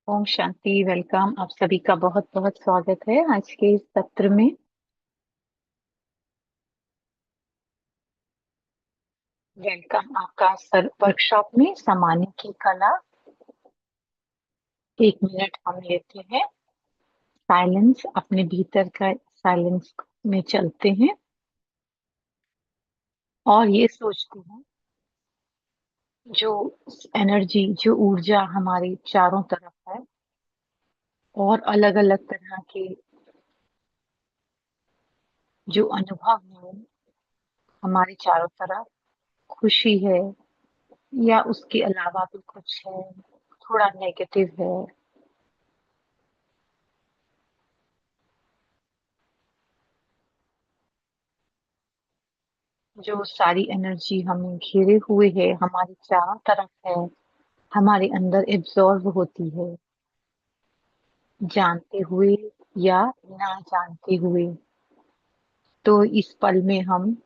Om Shanti. Welcome. आप सभी का बहुत बहुत स्वागत है आज के इस सत्र में। वेलकम आपका सर वर्कशॉप में समाने की कला। 1 मिनट हम लेते हैं साइलेंस, अपने भीतर का साइलेंस में चलते हैं और ये सोचते हैं जो एनर्जी, जो ऊर्जा हमारी चारों तरफ है और अलग अलग तरह के जो अनुभव है हमारे चारों तरफ, खुशी है या उसके अलावा भी कुछ है, थोड़ा नेगेटिव है, जो सारी एनर्जी हमें घेरे हुए है, हमारे चारों तरफ है, हमारे अंदर एब्जॉर्ब होती है, जानते हुए या ना जानते हुए। तो इस पल में हम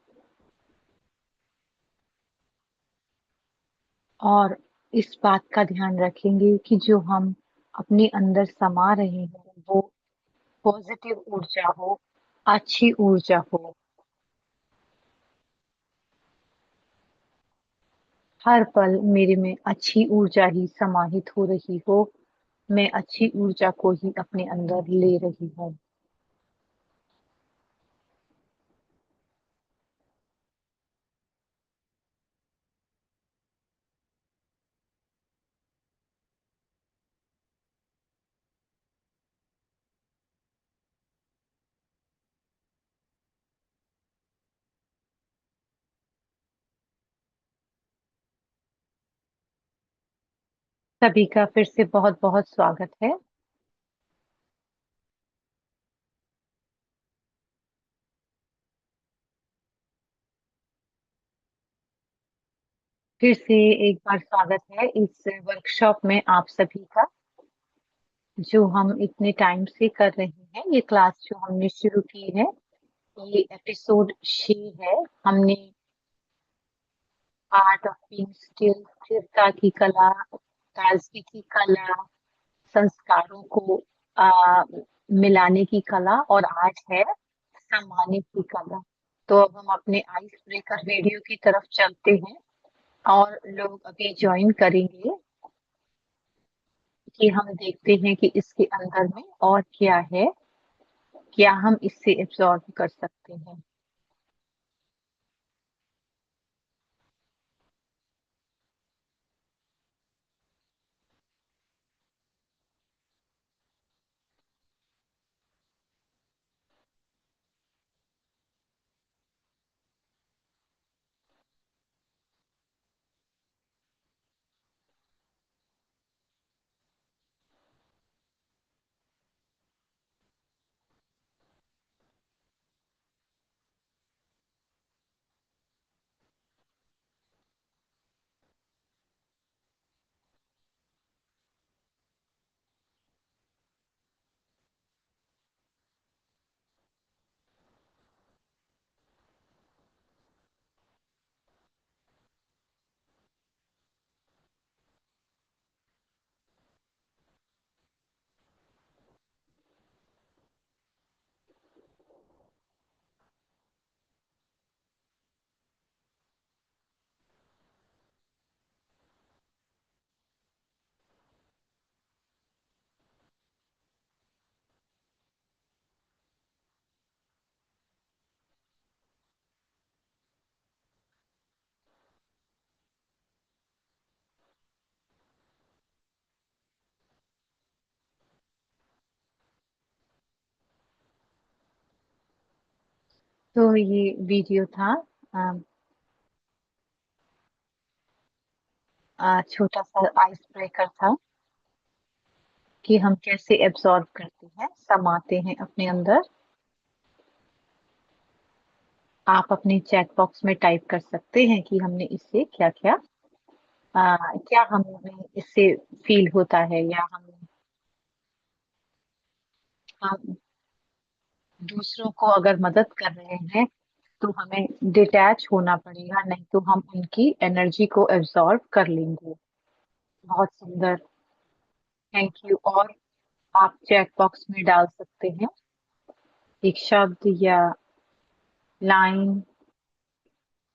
और इस बात का ध्यान रखेंगे कि जो हम अपने अंदर समा रहे हैं वो पॉजिटिव ऊर्जा हो, अच्छी ऊर्जा हो। हर पल मेरे में अच्छी ऊर्जा ही समाहित हो रही हो, मैं अच्छी ऊर्जा को ही अपने अंदर ले रही हूँ। सभी का फिर से बहुत बहुत स्वागत है। फिर से एक बार स्वागत है इस वर्कशॉप में आप सभी का, जो हम इतने टाइम से कर रहे हैं। ये क्लास जो हमने शुरू की है, ये एपिसोड 6 है। हमने आर्ट ऑफ बीइंग स्टिल, स्थिरता की कला, ताजगी की कला, संस्कारों को आ, मिलाने की कला और आज है समाने की कला। तो अब हम अपने आइस ब्रेकर वीडियो की तरफ चलते हैं और लोग अभी ज्वाइन करेंगे कि हम देखते हैं कि इसके अंदर में और क्या है, क्या हम इससे एब्जॉर्ब कर सकते हैं। तो ये वीडियो था, छोटा सा आइस ब्रेकर था कि हम कैसे एब्जॉर्ब करते हैं, समाते हैं अपने अंदर। आप अपने चैट बॉक्स में टाइप कर सकते हैं कि हमने इससे क्या क्या, क्या हमें इससे फील होता है, या हम दूसरों को अगर मदद कर रहे हैं तो हमें डिटैच होना पड़ेगा, नहीं तो हम उनकी एनर्जी को एब्जॉर्ब कर लेंगे। बहुत सुंदर थैंक यू। और आप चैट बॉक्स में डाल सकते हैं एक शब्द या लाइन।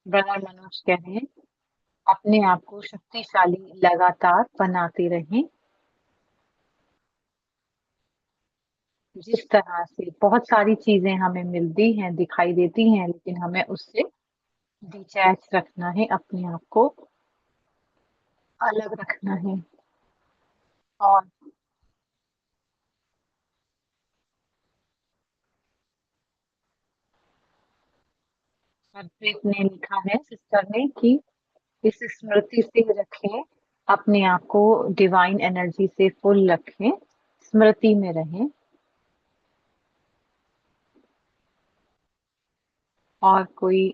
ब्रदर मनोज कह रहे हैं अपने आप को शक्तिशाली लगातार बनाते रहें। जिस तरह से बहुत सारी चीजें हमें मिलती हैं, दिखाई देती हैं, लेकिन हमें उससे डिटैच रखना है, अपने आप को अलग रखना है। और हरप्रीत ने लिखा है सिस्टर ने कि इस स्मृति से रखें, अपने आप को डिवाइन एनर्जी से फुल रखें, स्मृति में रहें। और कोई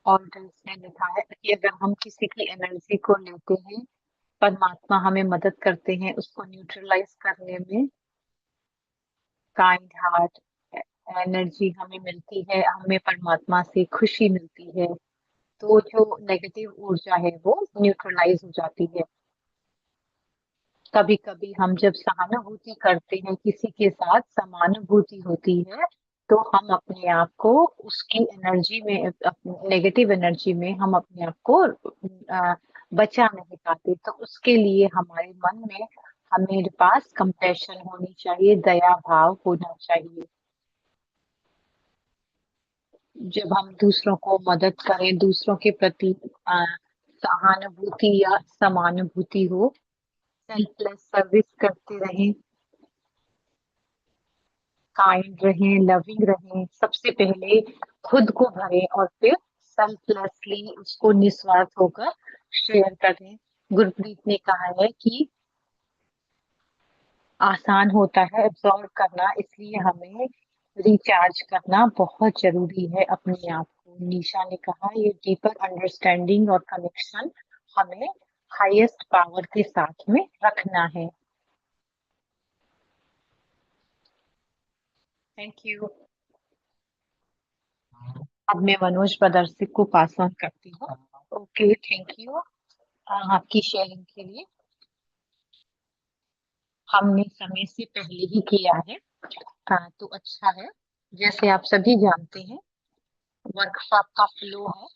ऑर्डर्स ने लिखा है कि अगर हम किसी की एनर्जी को लेते हैं, परमात्मा हमें मदद करते हैं उसको न्यूट्रलाइज करने में। काइंड हार्ट एनर्जी हमें मिलती है, हमें परमात्मा से खुशी मिलती है, तो जो नेगेटिव ऊर्जा है वो न्यूट्रलाइज हो जाती है। कभी कभी हम जब सहानुभूति करते हैं, किसी के साथ समानुभूति होती है, तो हम अपने आप को उसकी एनर्जी में, नेगेटिव एनर्जी में हम अपने आप को बचा नहीं पाते। तो उसके लिए हमारे मन में, हमारे पास कंपैशन होनी चाहिए, दया भाव होना चाहिए। जब हम दूसरों को मदद करें, दूसरों के प्रति सहानुभूति या समानुभूति हो, सेल्फलेस सर्विस करते रहें, काइंड रहें, लविंग रहें, सबसे पहले खुद को भरें और फिर सेल्फलेसली उसको निस्वार्थ होकर शेयर करें। गुरप्रीत ने कहा है कि आसान होता है एब्जॉर्व करना, इसलिए हमें रिचार्ज करना बहुत जरूरी है अपने आप को। निशा ने कहा ये डीपर अंडरस्टैंडिंग और कनेक्शन हमें हाईएस्ट पावर के साथ में रखना है। Thank you. अब मैं मनोज बदरसिक को पास ऑन करती हूँ। ओके, थैंक यू आपकी शेयरिंग के लिए। हमने समय से पहले ही किया है, तो अच्छा है। जैसे आप सभी जानते हैं, वर्कशॉप का फ्लो है।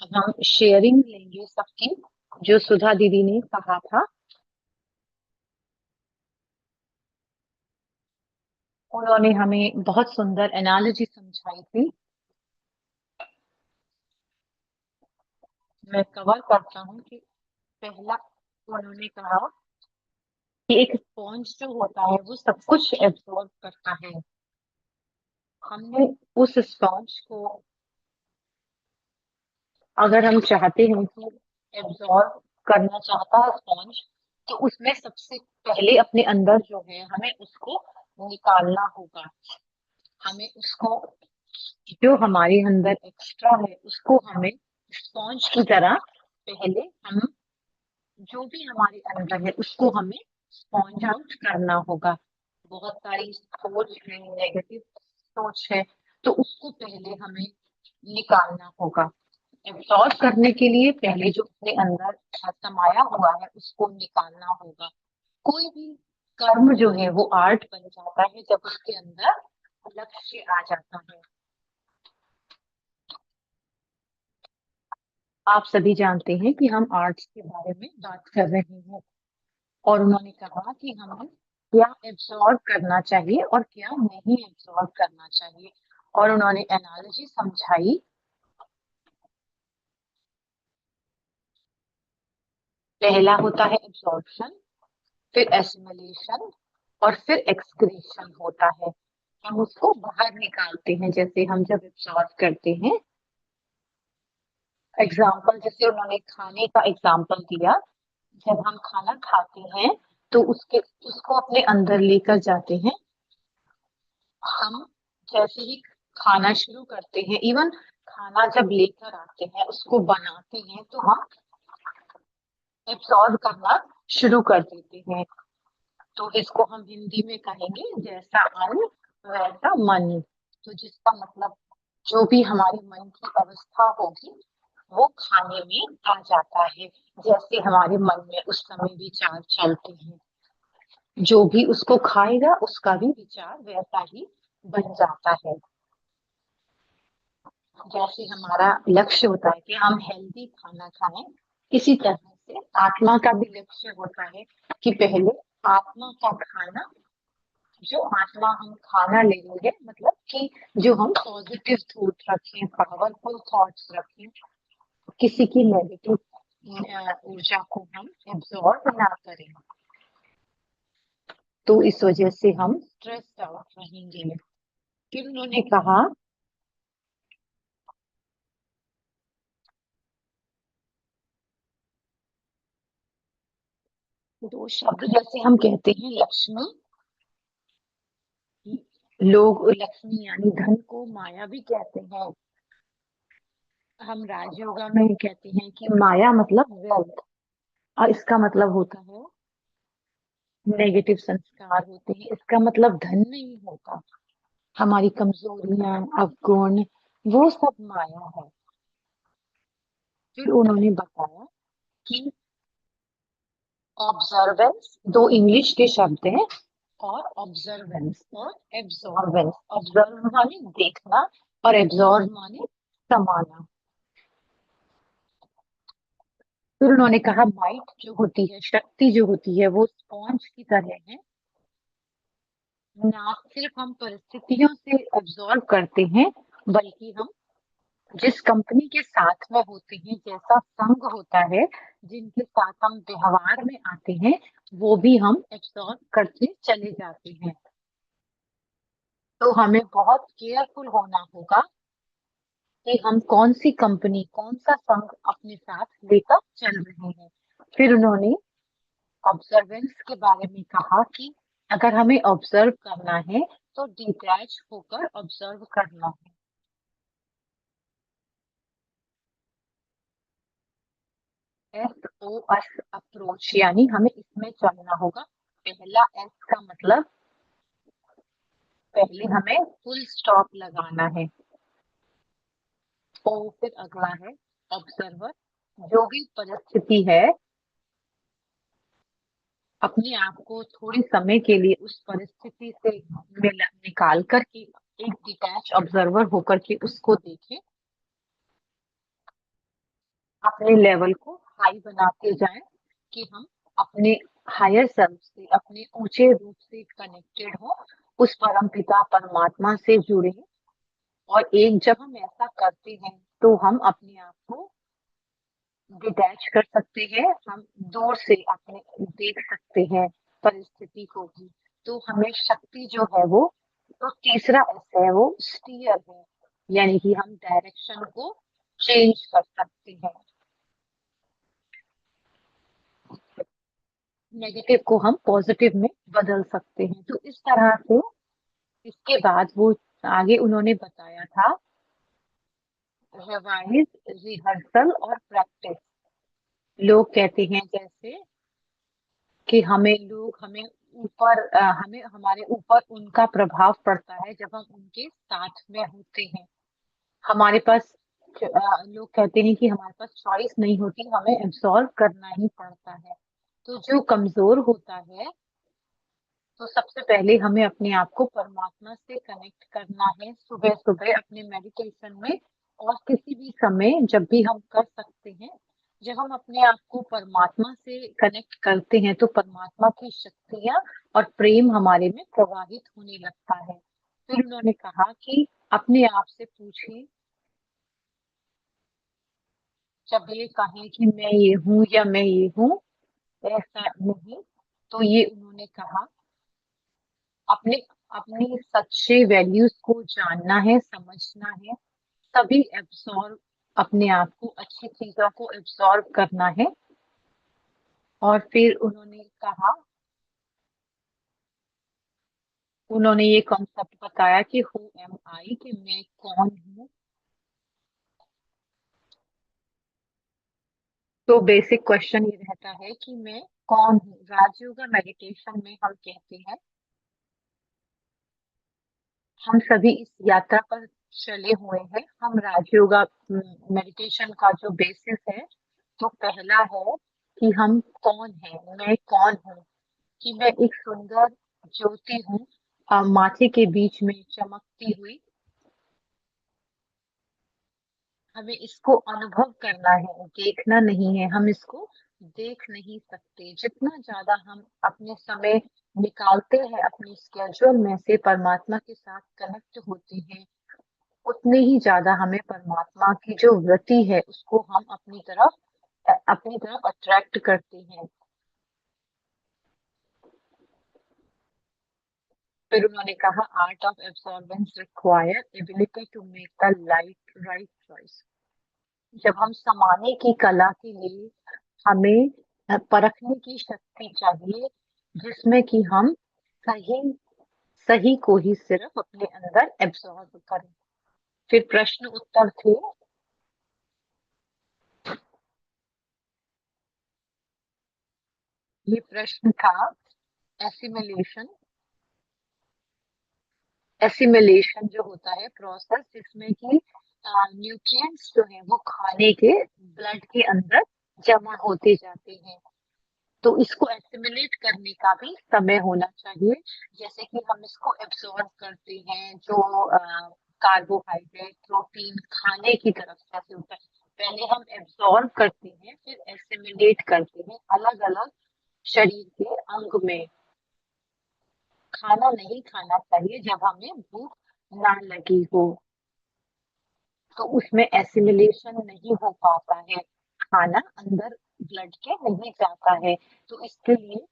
अब हम शेयरिंग लेंगे सबकी। जो सुधा दीदी ने कहा था, उन्होंने हमें बहुत सुंदर एनालॉजी समझाई थी। मैं कवर करता हूँ कि पहला उन्होंने कहा कि एक स्पॉन्ज जो होता है वो सब कुछ एब्जॉर्ब करता है। हमने उस स्पॉन्ज को, अगर हम चाहते हैं कि एब्जॉर्ब करना चाहता है स्पॉन्ज, तो उसमें सबसे पहले अपने अंदर जो है हमें उसको निकालना होगा। हमें उसको, जो हमारे अंदर एक्स्ट्रा है उसको हमें स्पॉन्ज की तरह पहले हम, जो भी हमारे अंदर है उसको हमें स्पॉन्ज आउट करना होगा। बहुत सारी सोच है, नेगेटिव सोच है, तो उसको पहले हमें निकालना होगा। एब्सॉर्ब करने के लिए पहले जो अपने अंदर समाया हुआ है उसको निकालना होगा। कोई भी कर्म जो है वो आर्ट बन जाता है जब उसके अंदर लक्ष्य आ जाता है। आप सभी जानते हैं कि हम आर्ट्स के बारे में बात कर रहे हैं, और उन्होंने कहा कि हमें क्या एब्सॉर्ब करना चाहिए और क्या नहीं एब्सॉर्ब करना चाहिए। और उन्होंने एनालॉजी समझाई। पहला होता है एब्सॉर्प्शन, फिर एसिमिलेशन, और फिर एक्सक्रीशन होता है। हम उसको बाहर निकालते हैं। जैसे हम जब एब्सॉर्ब करते हैं, एग्जाम्पल जैसे उन्होंने खाने का एग्जाम्पल दिया, जब हम खाना खाते हैं तो उसके उसको अपने अंदर लेकर जाते हैं। हम जैसे ही खाना शुरू करते हैं, इवन खाना जब लेकर आते हैं उसको बनाते हैं, तो हम एब्सॉर्ब करना शुरू कर देते हैं। तो इसको हम हिंदी में कहेंगे जैसा अन्न वैसा मन। तो जिसका मतलब जो भी हमारे मन की अवस्था होगी वो खाने में आ जाता है। जैसे हमारे मन में उस समय विचार चलते हैं, जो भी उसको खाएगा उसका भी विचार वैसा ही बन जाता है। जैसे हमारा लक्ष्य होता है कि हम हेल्दी खाना खाएं, इसी तरह से आत्मा का भी लक्ष्य होता है कि पहले आत्मा का खाना, जो आत्मा हम खाना लेंगे, मतलब कि जो हम पॉजिटिव थॉट रखें, पावरफुल थॉट्स रखें, किसी की नेगेटिव ऊर्जा को हम एब्जॉर्ब ना करें। तो इस वजह से हम स्ट्रेस आउट रहेंगे। फिर उन्होंने कहा, दो शब्द जैसे हम कहते हैं लक्ष्मी, लोग लक्ष्मी यानी धन को माया भी कहते हैं। हम राजयोगा में कहते हैं कि माया मतलब वेल्थ, और इसका मतलब होता है नेगेटिव संस्कार होते हैं, इसका मतलब धन नहीं होता। हमारी कमजोरियां, अवगुण, वो सब माया है। फिर उन्होंने बताया कि ऑब्जर्वेंस दो इंग्लिश के शब्द हैं, और ऑब्जर्वेंस और एब्जॉर्वेंस। ऑब्जर्व माने देखना, और एब्जॉर्व माने समाना। फिर उन्होंने कहा माइट जो होती है, शक्ति जो होती है, वो स्पॉन्ज की तरह है। ना सिर्फ हम परिस्थितियों से एब्जॉर्व करते हैं, बल्कि हम जिस कंपनी के साथ में होते हैं, जैसा संग होता है, जिनके साथ हम व्यवहार में आते हैं, वो भी हम एब्जॉर्व करते चले जाते हैं। तो हमें बहुत केयरफुल होना होगा कि हम कौन सी कंपनी, कौन सा संग अपने साथ लेकर चल रहे हैं। फिर उन्होंने ऑब्जर्वेंस के बारे में कहा कि अगर हमें ऑब्जर्व करना है तो डिटैच होकर ऑब्जर्व करना है। एस ओ एस अप्रोच, यानी हमें इसमें चलना होगा। पहला एस का मतलब, पहले हमें फुल स्टॉप लगाना है। ओ फिर अगला है ऑब्जर्वर, जो भी परिस्थिति है, अपने आप को थोड़े समय के लिए उस परिस्थिति से निकाल कर के एक डिटैच ऑब्जर्वर होकर के उसको देखें, अपने लेवल को हाई बनाते जाएं कि हम अपने हायर सेल्फ से, अपने ऊंचे रूप से कनेक्टेड हो, उस परम पिता परमात्मा से जुड़े। और एक जब हम ऐसा करते हैं तो हम अपने आप को डिटैच कर सकते हैं, हम दूर से अपने देख सकते हैं परिस्थिति को भी। तो हमें शक्ति जो है वो, तो तीसरा एस है वो स्टीयर है, यानी कि हम डायरेक्शन को चेंज कर सकते हैं, नेगेटिव को हम पॉजिटिव में बदल सकते हैं। तो इस तरह से इसके बाद वो आगे उन्होंने बताया था रिवाइज, रिहर्सल और प्रैक्टिस। लोग कहते हैं जैसे कि हमें ऊपर हमें हमारे ऊपर उनका प्रभाव पड़ता है जब हम उनके साथ में होते हैं। हमारे पास लोग कहते हैं कि हमारे पास चॉइस नहीं होती, हमें एब्सॉर्ब करना ही पड़ता है। तो जो कमजोर होता है, तो सबसे पहले हमें अपने आप को परमात्मा से कनेक्ट करना है, सुबह सुबह अपने मेडिटेशन में, और किसी भी समय जब भी हम कर सकते हैं। जब हम अपने आप को परमात्मा से कनेक्ट करते हैं तो परमात्मा की शक्तियां और प्रेम हमारे में प्रवाहित होने लगता है। फिर उन्होंने कहा कि अपने आप से पूछिए, जब ये कहें कि मैं ये हूँ या मैं ये हूँ, ऐसा नहीं। तो ये उन्होंने कहा अपने अपनी सच्चे वैल्यूज को जानना है, समझना है, तभी एब्सॉर्ब, अपने आप को अच्छी चीजों को एब्सॉर्ब करना है। और फिर उन्होंने ये कॉन्सेप्ट बताया कि हु एम आई, कि मैं कौन हूँ। तो बेसिक क्वेश्चन ये रहता है कि मैं कौन हूँ। राजयोगा मेडिटेशन में हम कहते हैं हम सभी इस यात्रा पर चले हुए हैं। हम राजयोगा मेडिटेशन का जो बेसिस है, तो पहला है कि हम कौन हैं, मैं कौन हूँ, कि मैं एक सुंदर ज्योति हूँ, माथे के बीच में चमकती हुई। हमें इसको अनुभव करना है, देखना नहीं है। हम इसको देख नहीं सकते। जितना ज्यादा हम अपने समय निकालते हैं अपने स्केड्यूल में से परमात्मा के साथ कनेक्ट होते हैं, उतने ही ज्यादा हमें परमात्मा की जो वृत्ति है उसको हम अपनी तरफ अट्रैक्ट करते हैं। फिर उन्होंने कहा art of absorbance require ability to make the right choice. जब हम समाने की कला के लिए हमें परखने की शक्ति चाहिए, जिसमें कि हम सही सही को ही सिर्फ अपने अंदर एब्सॉर्ब करें। फिर प्रश्न उत्तर थे। ये प्रश्न था एसिमिलेशन। एसिमिलेशन जो होता है प्रोसेस जिसमें कि न्यूट्रिएंट्स जो है वो खाने के ब्लड के अंदर जमा होते जाते हैं, तो इसको एसिमिलेट करने का भी समय होना चाहिए। जैसे कि हम इसको एब्सॉर्ब करते हैं, जो कार्बोहाइड्रेट प्रोटीन खाने की तरफ से ऐसे होता है। पहले हम एब्सॉर्ब करते हैं, फिर एसिमिलेट करते हैं अलग अलग शरीर के अंग में। खाना नहीं खाना चाहिए जब हमें भूख ना लगी हो, तो उसमें एसिमिलेशन नहीं हो पाता है, खाना अंदर ब्लड के नहीं जाता है। तो इसके लिए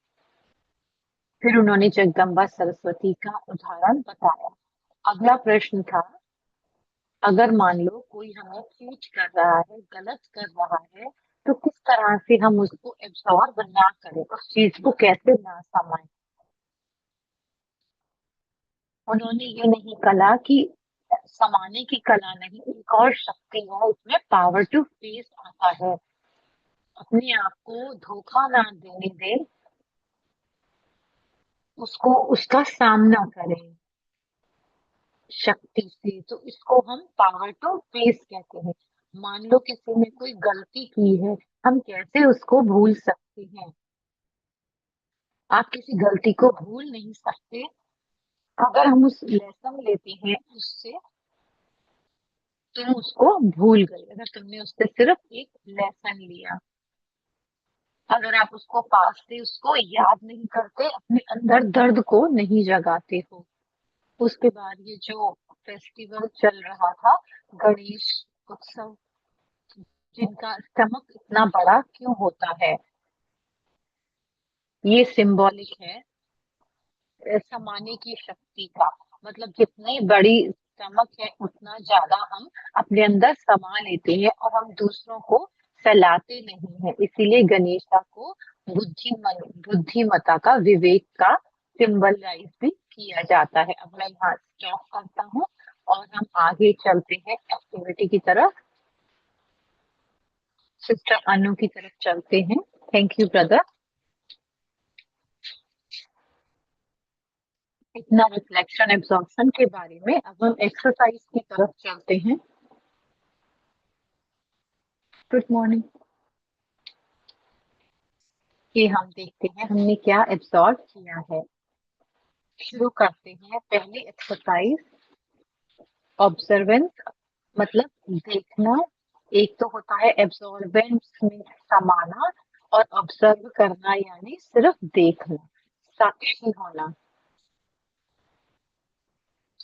फिर उन्होंने जगदम्बा सरस्वती का उदाहरण बताया। अगला प्रश्न था, अगर मान लो कोई हमें चीट कर रहा है, गलत कर रहा है, तो किस तरह से हम उसको एब्सॉर्ब ना करें, उस चीज को कैसे ना समाएं। उन्होंने ये नहीं कहा कि समाने की कला नहीं, एक और शक्ति है इसमें, पावर टू फेस आता है। अपने आप को धोखा ना देने दें, उसको उसका सामना करें शक्ति से। तो इसको हम पावर टू फेस कहते हैं। मान लो किसी ने कोई गलती की है, हम कैसे उसको भूल सकते हैं। आप किसी गलती को भूल नहीं सकते। अगर हम उस लेसन लेते हैं उससे, तुम उसको भूल गए। अगर तुमने उससे सिर्फ एक लेसन लिया, अगर आप उसको पास से उसको याद नहीं करते, अपने अंदर दर्द को नहीं जगाते हो। उसके बाद ये जो फेस्टिवल चल रहा था, गणेश उत्सव, जिनका स्टमक इतना बड़ा क्यों होता है, ये सिंबॉलिक है समाने की शक्ति का। मतलब जितनी बड़ी स्टमक है उतना ज्यादा हम अपने अंदर समा लेते हैं और हम दूसरों को फैलाते नहीं हैं। इसीलिए गणेशा को बुद्धिमता का, विवेक का सिंबलाइज भी किया जाता है। अब मैं यहाँ स्टॉप करता हूँ और हम आगे चलते हैं एक्टिविटी की तरफ, सिस्टर अनु की तरफ चलते हैं। Thank you brother. इतना रिफ्लेक्शन एब्जॉर्प्शन के बारे में, अब हम एक्सरसाइज की तरफ चलते हैं। Good morning. ये हम देखते हैं हमने क्या एब्जॉर्ब किया है। शुरू करते हैं पहली एक्सरसाइज, ऑब्जर्वेंस, मतलब देखना। एक तो होता है एब्जॉर्बेंस में समाना, और ऑब्जर्व करना यानी सिर्फ देखना, साक्षी होना।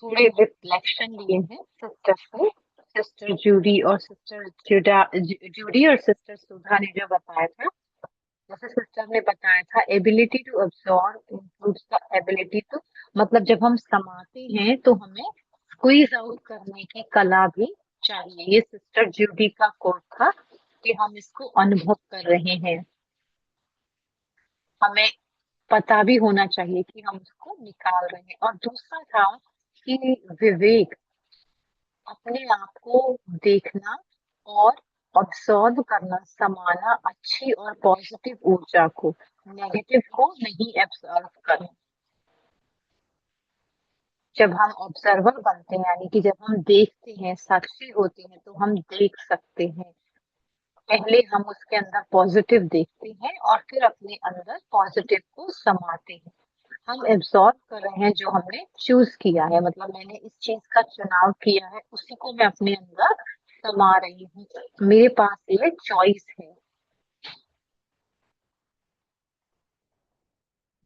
थोड़े रिफ्लेक्शन लिए हैं सिस्टर से, सिस्टर जूडी और जूडी और सिस्टर सुधा ने जो बताया था। जैसे सिस्टर ने बताया था, ability to absorb includes the ability to, मतलब जब हम समाते हैं तो हमें स्क्वीज आउट करने की कला भी चाहिए। ये सिस्टर जूडी का कोट था कि हम इसको अनुभव कर रहे हैं। हमें पता भी होना चाहिए कि हम उसको निकाल रहे हैं। और दूसरा था कि विवेक, अपने आप को देखना और ऑब्जर्व करना, समाना अच्छी और पॉजिटिव ऊर्जा को, नेगेटिव को नहीं एब्जॉर्व करना। जब हम ऑब्जर्वर बनते हैं, यानी कि जब हम देखते हैं, साक्षी होते हैं, तो हम देख सकते हैं। पहले हम उसके अंदर पॉजिटिव देखते हैं और फिर अपने अंदर पॉजिटिव को समाते हैं। हम एब्जॉर्ब कर रहे हैं जो हमने चूज किया है, मतलब मैंने इस चीज का चुनाव किया है, उसी को मैं अपने अंदर समा रही हूँ। मेरे पास ये चॉइस है।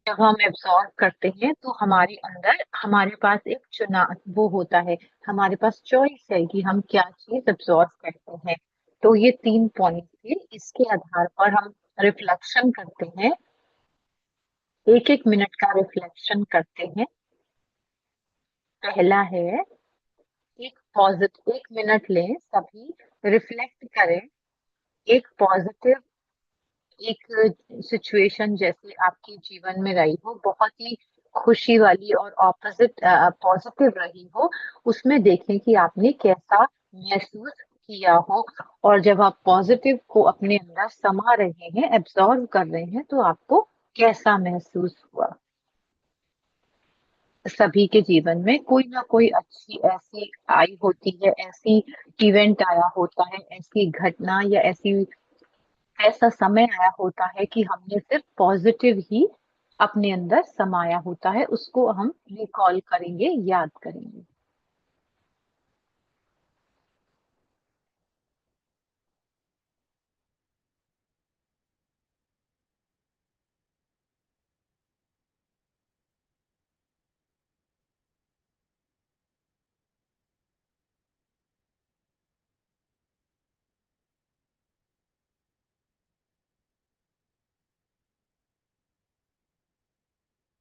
जब हम एब्जॉर्ब करते हैं तो हमारे अंदर हमारे पास एक चुनाव वो होता है, हमारे पास चॉइस है कि हम क्या चीज एब्जॉर्ब करते हैं। तो ये 3 पॉइंट थे, इसके आधार पर हम रिफ्लेक्शन करते हैं। एक एक मिनट का रिफ्लेक्शन करते हैं। पहला है, एक पॉजिटिव 1 मिनट लें, सभी रिफ्लेक्ट करें। एक पॉजिटिव, एक सिचुएशन जैसे आपके जीवन में रही हो, बहुत ही खुशी वाली और ऑपोजिट पॉजिटिव रही हो, उसमें देखें कि आपने कैसा महसूस किया हो। और जब आप पॉजिटिव को अपने अंदर समा रहे हैं, एब्जॉर्व कर रहे हैं, तो आपको कैसा महसूस हुआ। सभी के जीवन में कोई ना कोई अच्छी ऐसी आई होती है, ऐसी इवेंट आया होता है, ऐसी घटना या ऐसी ऐसा समय आया होता है कि हमने सिर्फ पॉजिटिव ही अपने अंदर समाया होता है, उसको हम रिकॉल करेंगे, याद करेंगे।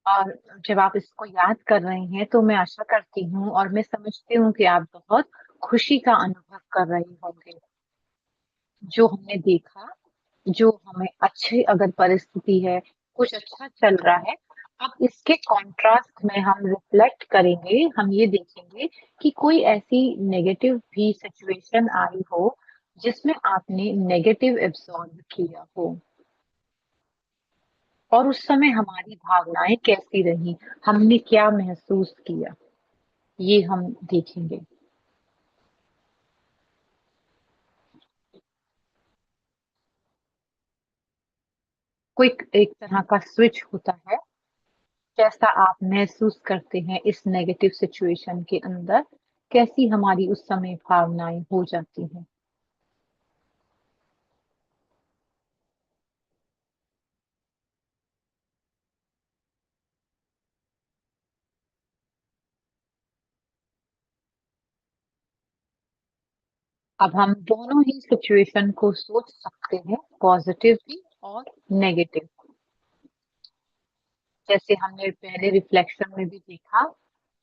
और जब आप इसको याद कर रहे हैं तो मैं आशा करती हूँ और मैं समझती हूँ कि आप बहुत खुशी का अनुभव कर रहे होंगे। जो हमने देखा, जो हमें अच्छी अगर परिस्थिति है, कुछ अच्छा चल रहा है, अब इसके कॉन्ट्रास्ट में हम रिफ्लेक्ट करेंगे, हम ये देखेंगे कि कोई ऐसी नेगेटिव भी सिचुएशन आई हो, जिसमें आपने नेगेटिव एब्सॉर्ब किया हो और उस समय हमारी भावनाएँ कैसी रहीं, हमने क्या महसूस किया, ये हम देखेंगे। क्विक एक तरह का स्विच होता है, कैसा आप महसूस करते हैं इस नेगेटिव सिचुएशन के अंदर, कैसी हमारी उस समय भावनाएं हो जाती हैं। अब हम दोनों ही सिचुएशन को सोच सकते हैं, पॉजिटिव भी और नेगेटिव। जैसे हमने पहले रिफ्लेक्शन में भी देखा,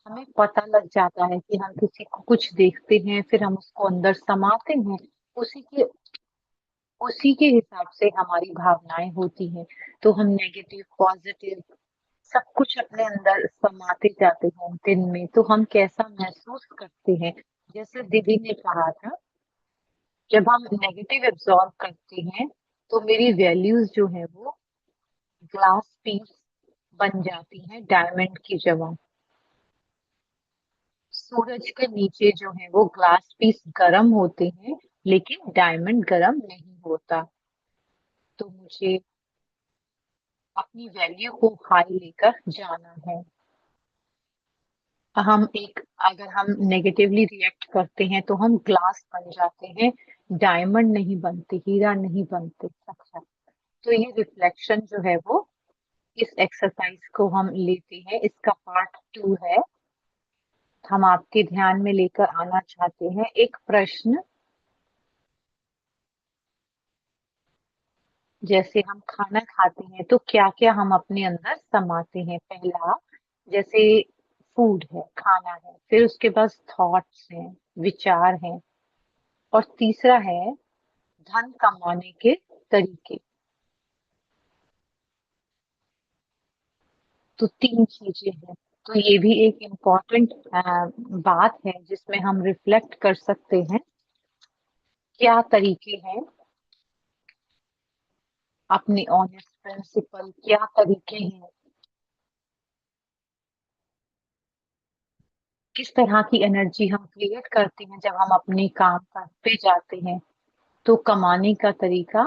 हमें पता लग जाता है कि हम किसी को कुछ देखते हैं, फिर हम उसको अंदर समाते हैं, उसी के उसी के हिसाब से हमारी भावनाएं होती हैं। तो हम नेगेटिव, पॉजिटिव सब कुछ अपने अंदर समाते जाते हैं दिन में, तो हम कैसा महसूस करते हैं। जैसे दीदी ने कहा था, जब हम नेगेटिव एब्जॉर्ब करते हैं, तो मेरी वैल्यूज जो है वो ग्लास पीस बन जाती हैं डायमंड की जगह। सूरज के नीचे जो है वो ग्लास पीस गर्म होते हैं, लेकिन डायमंड गर्म नहीं होता। तो मुझे अपनी वैल्यू को हाई लेकर जाना है। हम एक अगर हम नेगेटिवली रिएक्ट करते हैं तो हम ग्लास बन जाते हैं, डायमंड नहीं बनते, हीरा नहीं बनते। अच्छा, तो ये रिफ्लेक्शन जो है वो इस एक्सरसाइज को हम लेते हैं, इसका पार्ट 2 है। हम आपके ध्यान में लेकर आना चाहते हैं एक प्रश्न। जैसे हम खाना खाते हैं तो क्या-क्या हम अपने अंदर समाते हैं। पहला, जैसे फूड है, खाना है, फिर उसके बाद थॉट्स हैं, विचार हैं, और तीसरा है धन कमाने के तरीके। तो 3 चीजें हैं। तो ये भी एक इम्पोर्टेंट बात है जिसमें हम रिफ्लेक्ट कर सकते हैं, क्या तरीके हैं, अपने ऑनेस्ट प्रिंसिपल क्या तरीके हैं। किस तरह की एनर्जी हम क्रिएट करते हैं जब हम अपने काम पर पे जाते हैं। तो कमाने का तरीका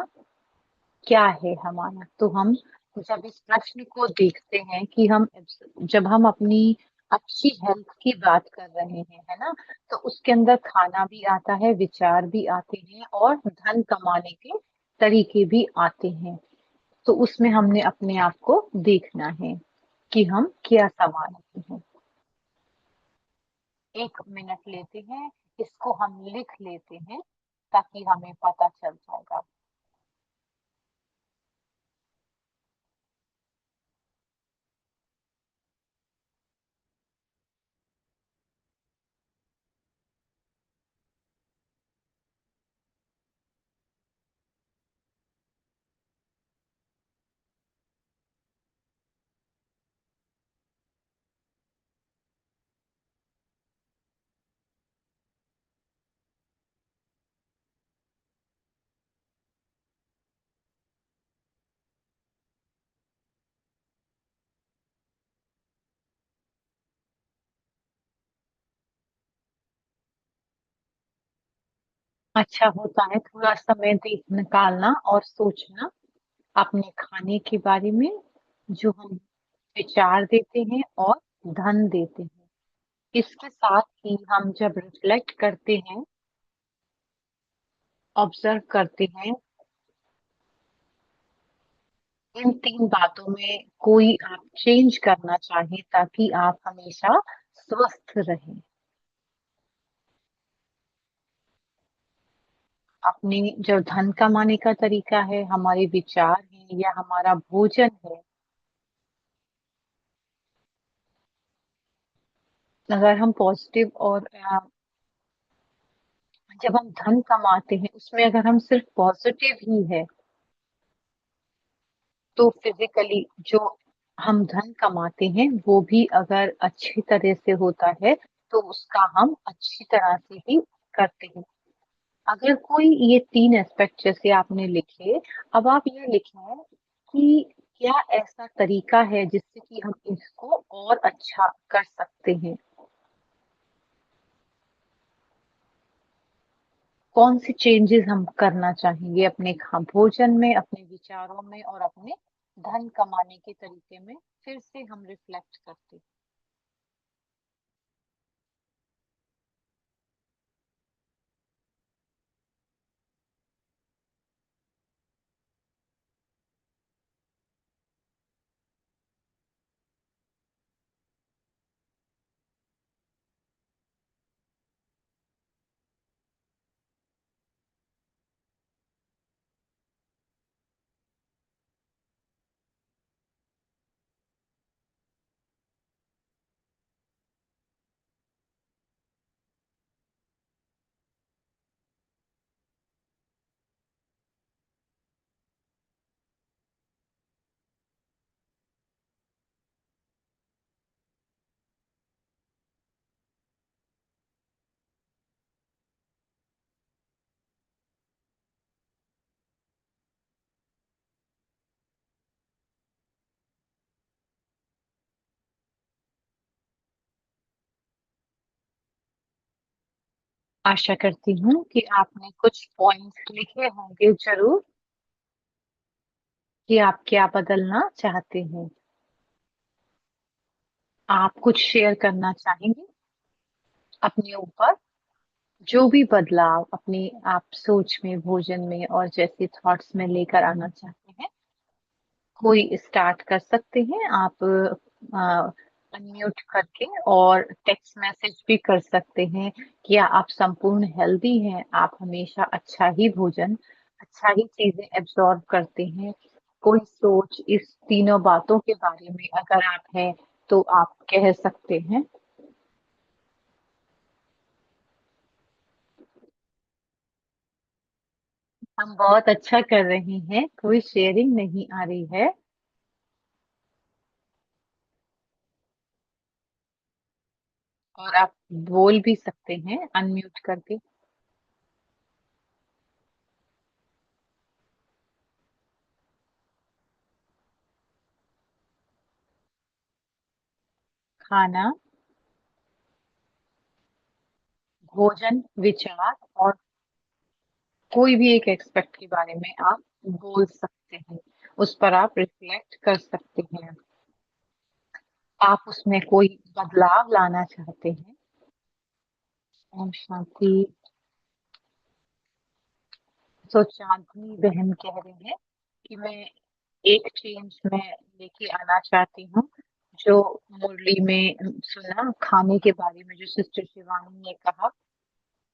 क्या है हमारा? तो हम जब इस प्रश्न को देखते हैं कि हम जब हम अपनी अच्छी हेल्थ की बात कर रहे हैं, है ना? तो उसके अंदर खाना भी आता है, विचार भी आते हैं और धन कमाने के तरीके भी आते हैं। तो उसमें हमने अपने आप को देखना है कि हम क्या संवार रहे हैं। 1 मिनट लेते हैं, इसको हम लिख लेते हैं ताकि हमें पता चल जाएगा। अच्छा होता है थोड़ा समय दे निकालना और सोचना अपने खाने के बारे में, जो हम विचार देते हैं और धन देते हैं। इसके साथ ही हम जब रिफ्लेक्ट करते हैं, ऑब्जर्व करते हैं, इन 3 बातों में कोई आप चेंज करना चाहें ताकि आप हमेशा स्वस्थ रहें। अपने जो धन कमाने का तरीका है, हमारे विचार हैं या हमारा भोजन है, अगर हम पॉजिटिव और जब हम धन कमाते हैं, उसमें अगर हम सिर्फ पॉजिटिव ही है, तो फिज़िकली जो हम धन कमाते हैं, वो भी अगर अच्छी तरह से होता है, तो उसका हम अच्छी तरह से ही करते हैं। अगर कोई ये 3 एस्पेक्ट जैसे आपने लिखे, अब आप ये लिखें कि क्या ऐसा तरीका है जिससे कि हम इसको और अच्छा कर सकते हैं? कौन से चेंजेस हम करना चाहेंगे अपने भोजन में, अपने विचारों में और अपने धन कमाने के तरीके में? फिर से हम रिफ्लेक्ट करते हैं। आशा करती हूँ कि आपने कुछ पॉइंट्स लिखे होंगे ज़रूर कि आप क्या बदलना चाहते हैं। आप कुछ शेयर करना चाहेंगे अपने ऊपर? जो भी बदलाव अपने आप सोच में, भोजन में और जैसे थॉट्स में लेकर आना चाहते हैं, कोई स्टार्ट कर सकते हैं। आप अनम्यूट करके और टेक्स्ट मैसेज भी कर सकते हैं कि आप संपूर्ण हेल्दी हैं, आप हमेशा अच्छा ही भोजन, अच्छा ही चीज़ें एब्ज़ॉर्ब करते हैं। कोई सोच इस तीनों बातों के बारे में अगर आप हैं, तो आप कह सकते हैं। हम बहुत अच्छा कर रहे हैं, कोई शेयरिंग नहीं आ रही है और आप बोल भी सकते हैं अनम्यूट करके। खाना भोजन, विचार और कोई भी एक एस्पेक्ट के बारे में आप बोल सकते हैं। उस पर आप रिफ्लेक्ट कर सकते हैं। आप उसमें कोई बदलाव लाना चाहते हैं। ओम शांति। तो चांदनी बहन कह रही है कि मैं एक चेंज मैं लेके आना चाहती हूँ, जो मुरली में सुना खाने के बारे में जो सिस्टर शिवानी ने कहा।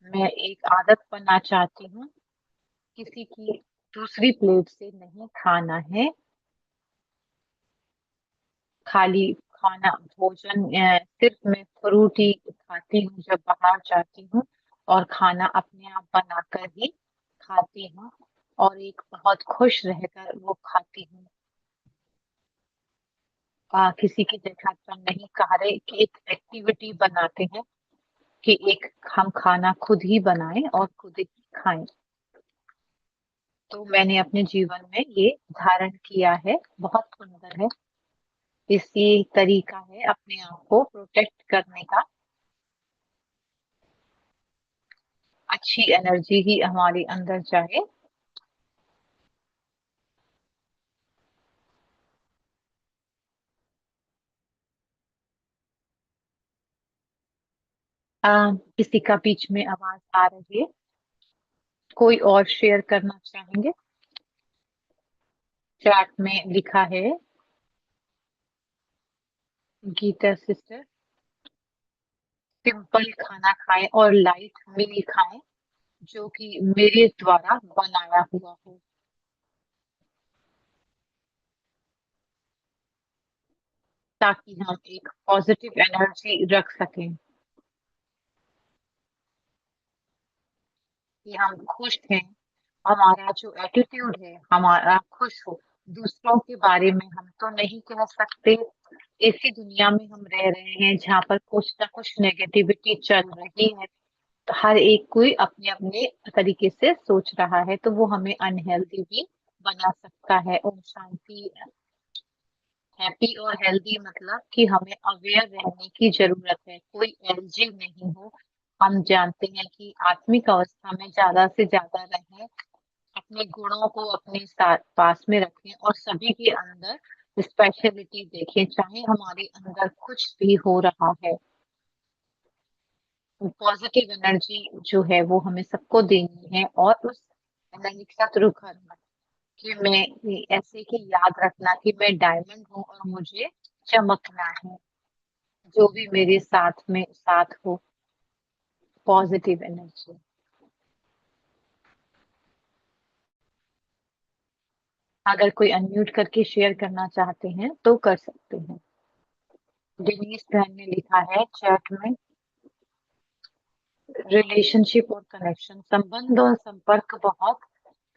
मैं एक आदत बनना चाहती हूँ, किसी की दूसरी प्लेट से नहीं खाना है। खाली खाना भोजन सिर्फ मैं फ्रूट ही खाती हूँ जब बाहर जाती हूँ, और खाना अपने आप बनाकर ही खाती हूँ, और एक बहुत खुश रहकर वो खाती हूँ। किसी की जगह पर नहीं खा रहे कि एक एक्टिविटी बनाते हैं कि एक हम खाना खुद ही बनाएं और खुद ही खाएं। तो मैंने अपने जीवन में ये धारण किया है, बहुत सुंदर है। इसी तरीका है अपने आप को प्रोटेक्ट करने का। अच्छी एनर्जी ही हमारे अंदर जाए। किसी का बीच में आवाज आ रही है, कोई और शेयर करना चाहेंगे? चैट में लिखा है गीता सिस्टर, सिंपल खाना खाएं और लाइट मील खाएं जो कि मेरे द्वारा बनाया हुआ हो, ताकि हम एक पॉजिटिव एनर्जी रख सकें कि हम खुश हैं। हमारा जो एटीट्यूड है हमारा खुश हो। दूसरों के बारे में हम तो नहीं कह सकते। ऐसी दुनिया में हम रह रहे हैं जहाँ पर कुछ ना कुछ नेगेटिविटी चल रही है। तो हर एक कोई अपने अपने तरीके से सोच रहा है, तो वो हमें अनहेल्दी भी बना सकता है। ओम शांति। हैप्पी और हेल्दी मतलब कि हमें अवेयर रहने की जरूरत है, कोई एलजी नहीं हो। हम जानते हैं कि आत्मिक अवस्था में ज्यादा से ज्यादा रहें, अपने गुणों को अपने साथ पास में रखें और सभी के अंदर स्पेशलिटी देखें, चाहे हमारे अंदर कुछ भी हो रहा है। पॉजिटिव एनर्जी जो है वो हमें सबको देनी है, और उस एनर्जी के साथ रुक करना कि मैं ऐसे कि याद रखना कि मैं डायमंड हूँ और मुझे चमकना है। जो भी मेरे साथ में साथ हो, पॉजिटिव एनर्जी। अगर कोई अनम्यूट करके शेयर करना चाहते हैं तो कर सकते हैं। डिनीस बहन ने लिखा है चैट में, रिलेशनशिप और कनेक्शन, संबंध और संपर्क बहुत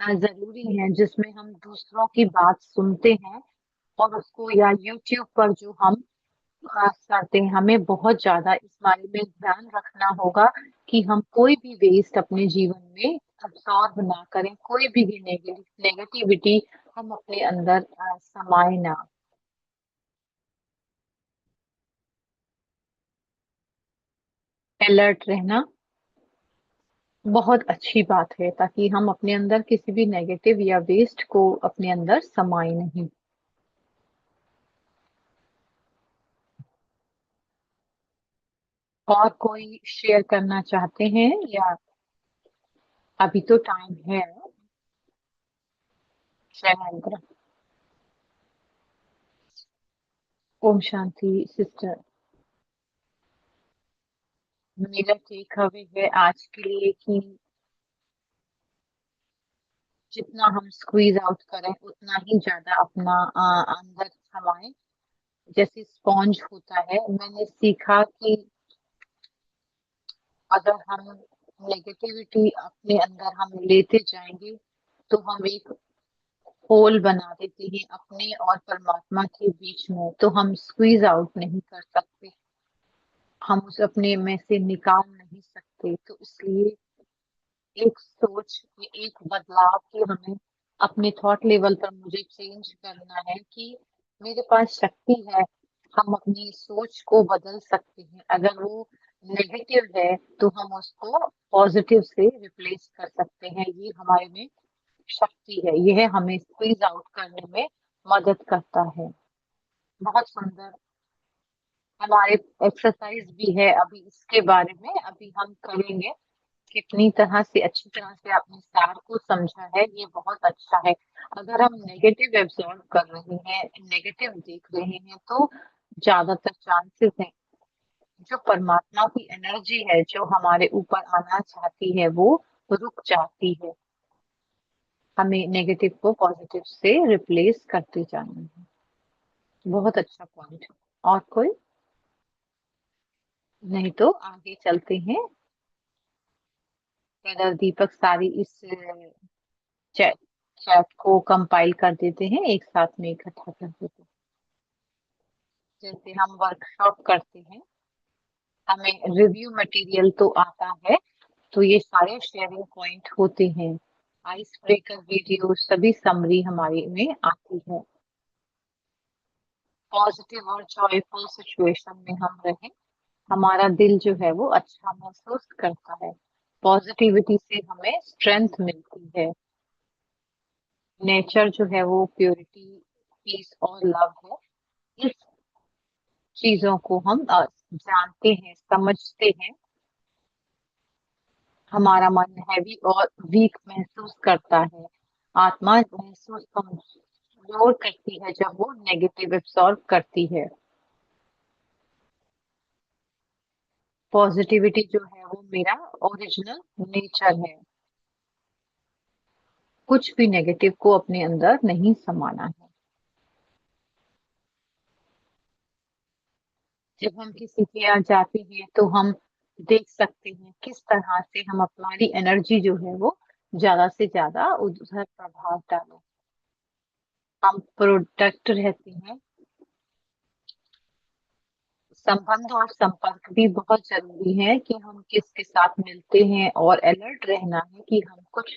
जरूरी है, जिसमें हम दूसरों की बात सुनते हैं और उसको, या यूट्यूब पर जो हम करते हैं, हमें बहुत ज्यादा इस बारे में ध्यान रखना होगा कि हम कोई भी वेस्ट अपने जीवन में अब्सॉर्ब ना करें, कोई भी नेगेटिविटी हम अपने अंदर समाये ना। अलर्ट रहना बहुत अच्छी बात है, ताकि हम अपने अंदर किसी भी नेगेटिव या वेस्ट को अपने अंदर समाये नहीं। और कोई शेयर करना चाहते हैं या अभी तो टाइम है? शैलेंद्र। ओम शांति सिस्टर। मेरा टेक अवे है आज के लिए कि जितना हम स्क्वीज आउट करें उतना ही ज्यादा अपना अंदर समाए। जैसे स्पॉन्ज होता है, मैंने सीखा कि अगर हम नेगेटिविटी अपने अंदर हम लेते जाएंगे तो हम एक होल बना देते हैं अपने और परमात्मा के बीच में, तो हम स्क्वीज आउट नहीं कर सकते, हम उस अपने में से निकाल नहीं सकते। तो इसलिए एक सोच, ये एक बदलाव कि हमें अपने थॉट लेवल पर मुझे चेंज करना है कि मेरे पास शक्ति है, हम अपनी सोच को बदल सकते हैं। अगर वो नेगेटिव है तो हम उसको पॉजिटिव से रिप्लेस कर सकते हैं। ये हमारे में शक्ति है, यह हमें स्क्वीज आउट करने में मदद करता है। बहुत सुंदर हमारे एक्सरसाइज भी है, अभी इसके बारे में अभी हम करेंगे। कितनी तरह से अच्छी तरह से आपने सार को समझा है, ये बहुत अच्छा है। अगर हम नेगेटिव एब्जॉर्ब कर रहे हैं, नेगेटिव देख रहे हैं, तो ज्यादातर चांसेस है जो परमात्मा की एनर्जी है जो हमारे ऊपर आना चाहती है वो रुक जाती है। हमें नेगेटिव को पॉजिटिव से रिप्लेस करते जाना है। बहुत अच्छा पॉइंट। और कोई? नहीं तो आगे चलते हैं। ब्रदर दीपक सारी इस चैट चैट को कंपाइल कर देते हैं, एक साथ में इकट्ठा कर देते हैं। जैसे हम वर्कशॉप करते हैं, हमें रिव्यू मटेरियल तो आता है, तो ये सारे शेयरिंग पॉइंट होते हैं, आइस ब्रेकर वीडियो सभी समरी हमारे में आती है। पॉजिटिव और जॉयफुल सिचुएशन में हम रहें, हमारा दिल जो है वो अच्छा महसूस करता है। पॉजिटिविटी से हमें स्ट्रेंथ मिलती है। नेचर जो है वो प्योरिटी, पीस और लव है। इस चीजों को हम जानते हैं, समझते हैं। हमारा मन हैवी और वीक महसूस करता है। आत्मा महसूस कमजोर करती है जब वो नेगेटिव एब्सॉर्ब करती है। पॉजिटिविटी जो है वो मेरा ओरिजिनल नेचर है। कुछ भी नेगेटिव को अपने अंदर नहीं समाना है। जब हम किसी के यहाँ जाते हैं तो हम देख सकते हैं किस तरह से हम हमारी एनर्जी जो है वो ज्यादा से ज्यादा उधर प्रभाव डालें। हम प्रोडक्ट रहते हैं। संबंध और संपर्क भी बहुत जरूरी है कि हम किसके साथ मिलते हैं, और अलर्ट रहना है कि हम कुछ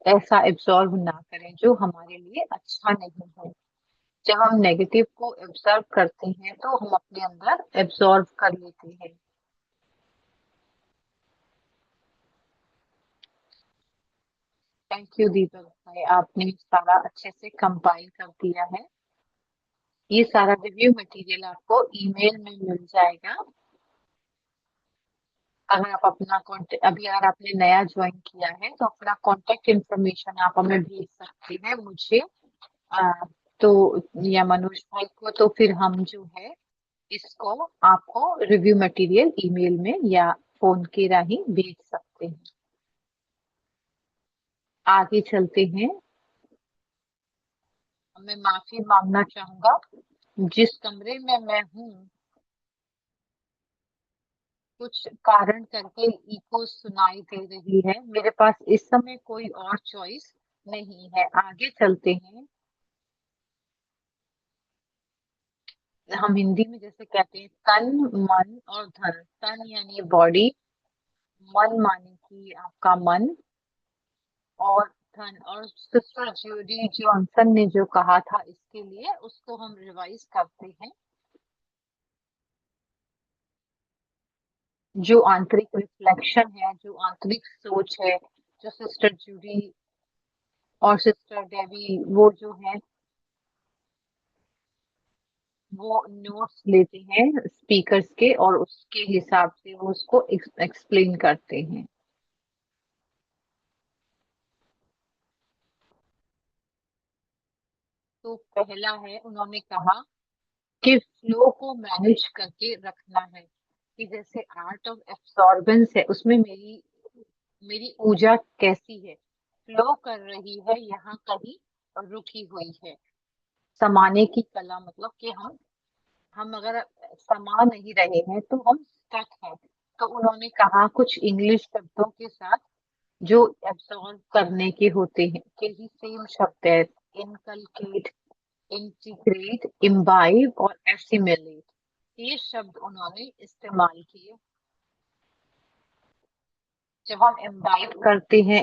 ऐसा एब्जॉर्ब ना करें जो हमारे लिए अच्छा नहीं है। जब हम नेगेटिव को एब्जॉर्ब करते हैं तो हम अपने अंदर एब्जॉर्ब कर लेते हैं। थैंक यू दीपक भाई, आपने सारा अच्छे से कंपाइल कर दिया है। ये सारा रिव्यू मटेरियल आपको ईमेल में मिल जाएगा। अगर आप अपना कॉन्टेक्ट, अभी अगर आपने नया ज्वाइन किया है तो अपना कॉन्टेक्ट इन्फॉर्मेशन आप हमें भेज सकते हैं, मुझे आ, तो या मनोज भाई को, तो फिर हम जो है इसको आपको रिव्यू मटेरियल ईमेल में या फोन के राही भेज सकते हैं। आगे चलते हैं। मैं माफी मांगना चाहूंगा, जिस कमरे में मैं हूँ कुछ कारण करके इको सुनाई दे रही है। मेरे पास इस समय कोई और चॉइस नहीं है। आगे चलते हैं। हम हिंदी में जैसे कहते हैं तन, मन और धन। तन यानी बॉडी, मन माने कि आपका मन, और धन। और सिस्टर जूडी जॉनसन ने जो कहा था इसके लिए, उसको हम रिवाइज करते हैं। जो आंतरिक रिफ्लेक्शन है, जो आंतरिक सोच है, जो सिस्टर जूडी और सिस्टर डेवी वो जो है वो नोट्स लेते हैं स्पीकर्स के, और उसके हिसाब से वो उसको एक्सप्लेन करते हैं। तो पहला है, उन्होंने कहा कि फ्लो को मैनेज करके रखना है। कि जैसे आर्ट ऑफ एब्सॉर्बेंस है, उसमें मेरी मेरी ऊर्जा कैसी है, फ्लो कर रही है, यहाँ कहीं रुकी हुई है। समाने की कला मतलब कि हम अगर समा नहीं रहे हैं तो हम स्टक हैं। तो उन्होंने कहा कुछ इंग्लिश शब्दों के साथ जो एब्सॉर्ब करने के होते हैं, के ही सेम शब्द है। इनकलकेट, इंटीग्रेट, इम्बाइब और एसिमिलेट, ये शब्द उन्होंने इस्तेमाल किए। जब हम इम्बाइब करते हैं,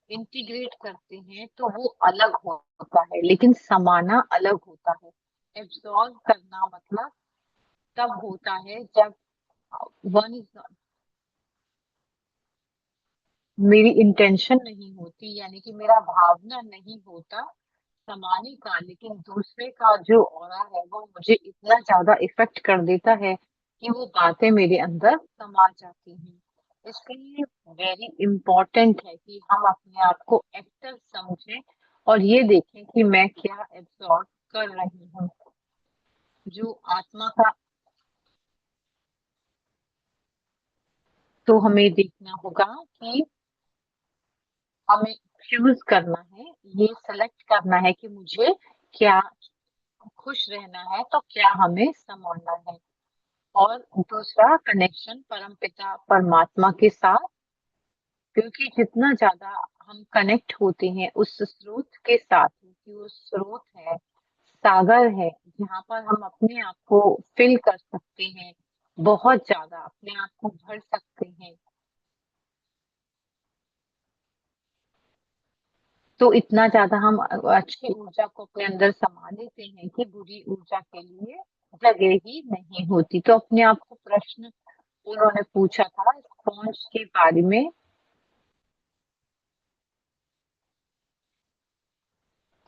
इंटीग्रेट करते हैं, तो वो अलग होता है, लेकिन समाना अलग होता है। एब्सॉर्ब करना मतलब तब होता है जब वन इज मेरी इंटेंशन नहीं होती, यानी कि मेरा भावना नहीं होता समाने का, लेकिन दूसरे का जो ऑरा है वो मुझे इतना ज्यादा इफेक्ट कर देता है कि वो बातें मेरे अंदर समा जाती हैं। इसलिए वेरी इम्पोर्टेंट है कि हम अपने आप को एक्टर समझें और ये देखें कि मैं क्या एब्जॉर्ब कर रही हूँ। जो आत्मा का, तो हमें देखना होगा कि हमें चूज करना है, ये सेलेक्ट करना है कि मुझे क्या खुश रहना है, तो क्या हमें समाना है। और दूसरा कनेक्शन परमपिता परमात्मा के साथ, क्योंकि जितना ज्यादा हम कनेक्ट होते हैं उस स्रोत के साथ, कि वो स्रोत है, सागर है, जहाँ पर हम अपने आप को फिल कर सकते हैं, बहुत ज्यादा अपने आप को भर सकते हैं। तो इतना ज्यादा हम अच्छी ऊर्जा को अपने अंदर समा लेते हैं कि बुरी ऊर्जा के लिए जगह ही नहीं होती। तो अपने आप को प्रश्न उन्होंने पूछा था स्पॉन्ज के बारे में,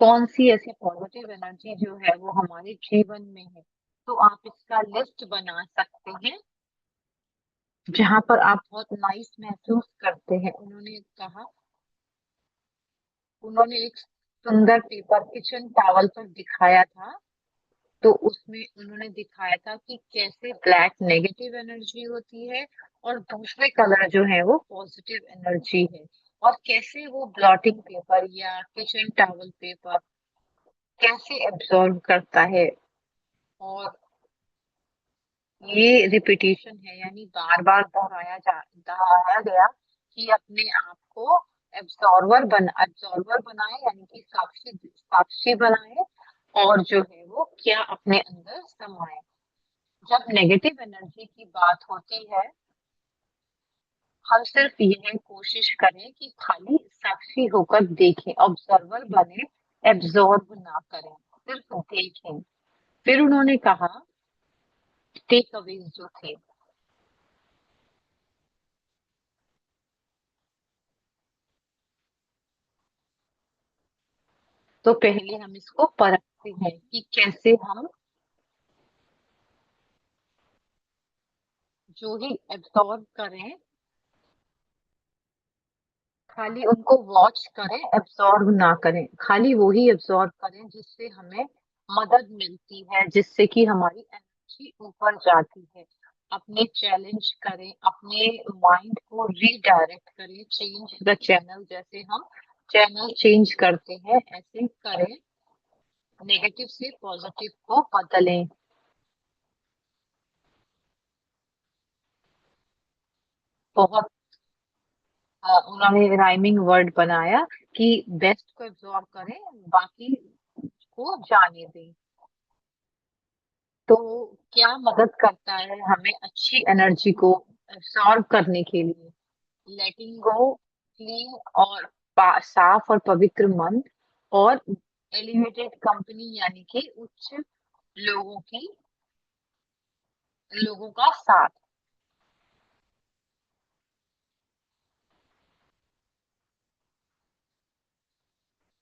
कौन सी ऐसी पॉजिटिव एनर्जी जो है वो हमारे जीवन में है। तो आप इसका लिस्ट बना सकते हैं जहां पर आप बहुत नाइस महसूस करते हैं। उन्होंने कहा, उन्होंने एक सुंदर पेपर किचन टॉवल पर दिखाया था। तो उसमें उन्होंने दिखाया था कि कैसे ब्लैक नेगेटिव एनर्जी होती है और दूसरे कलर जो है वो पॉजिटिव एनर्जी है, और कैसे वो ब्लॉटिंग पेपर या किचन टॉवल पेपर कैसे एब्जॉर्ब करता है। और ये रिपीटिशन है, यानी बार बार दोहराया गया कि अपने आप को एब्जॉर्वर बनाए, यानी कि साक्षी साक्षी बनाए, और जो है वो क्या अपने अंदर समाए। जब नेगेटिव एनर्जी की बात होती है, हम सिर्फ यह कोशिश करें कि खाली साक्षी होकर देखें, ऑब्जर्वर बने, एब्जॉर्ब ना करें, सिर्फ देखें। फिर उन्होंने कहा टेक अवेज जो थे, तो पहले हम इसको परखते हैं कि कैसे हम जो ही एब्जॉर्ब करें, खाली उनको वॉच करें, एब्जॉर्ब ना करें, खाली वो ही एब्जॉर्ब करें जिससे हमें मदद मिलती है, जिससे कि हमारी एनर्जी ऊपर जाती है। अपने चैलेंज करें, अपने माइंड को रीडायरेक्ट करें, चेंज द चैनल, जैसे हम चैनल चेंज करते हैं ऐसे करें, नेगेटिव से पॉजिटिव को बदलें। बहुत उन्होंने राइमिंग वर्ड बनाया कि बेस्ट को एब्जॉर्ब करें, बाकी को जाने दें। तो क्या मदद करता है हमें अच्छी एनर्जी को एब्जॉर्ब करने के लिए? लेटिंग गो, क्लीन और साफ और पवित्र मन, और एलिवेटेड कंपनी, यानी कि उच्च लोगों की लोगों का साथ।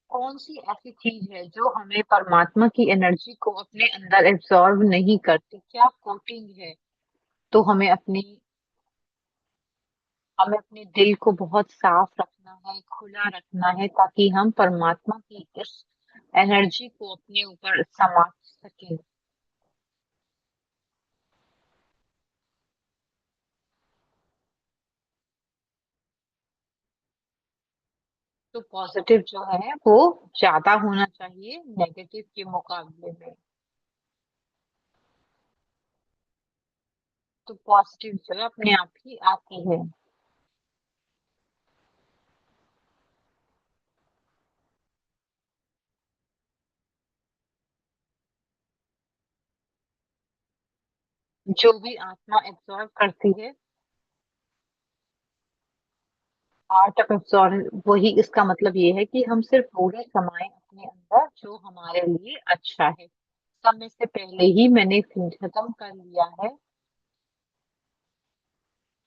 कौन सी ऐसी चीज है जो हमें परमात्मा की एनर्जी को अपने अंदर एब्जॉर्ब नहीं करती? क्या कोटिंग है? तो हमें अपने दिल को बहुत साफ रखना है, खुला रखना है, ताकि हम परमात्मा की इस एनर्जी को अपने ऊपर समा सके। तो पॉजिटिव जो है वो ज्यादा होना चाहिए नेगेटिव के मुकाबले में। तो पॉजिटिव जो है अपने आप ही आती है। जो भी आत्मा एब्जॉर्ब करती है, आर्ट ऑफ एब्जॉर्ब, वही इसका मतलब ये है कि हम सिर्फ वो ही समाये अपने अंदर जो हमारे लिए अच्छा है। समय से पहले ही मैंने खत्म कर लिया है।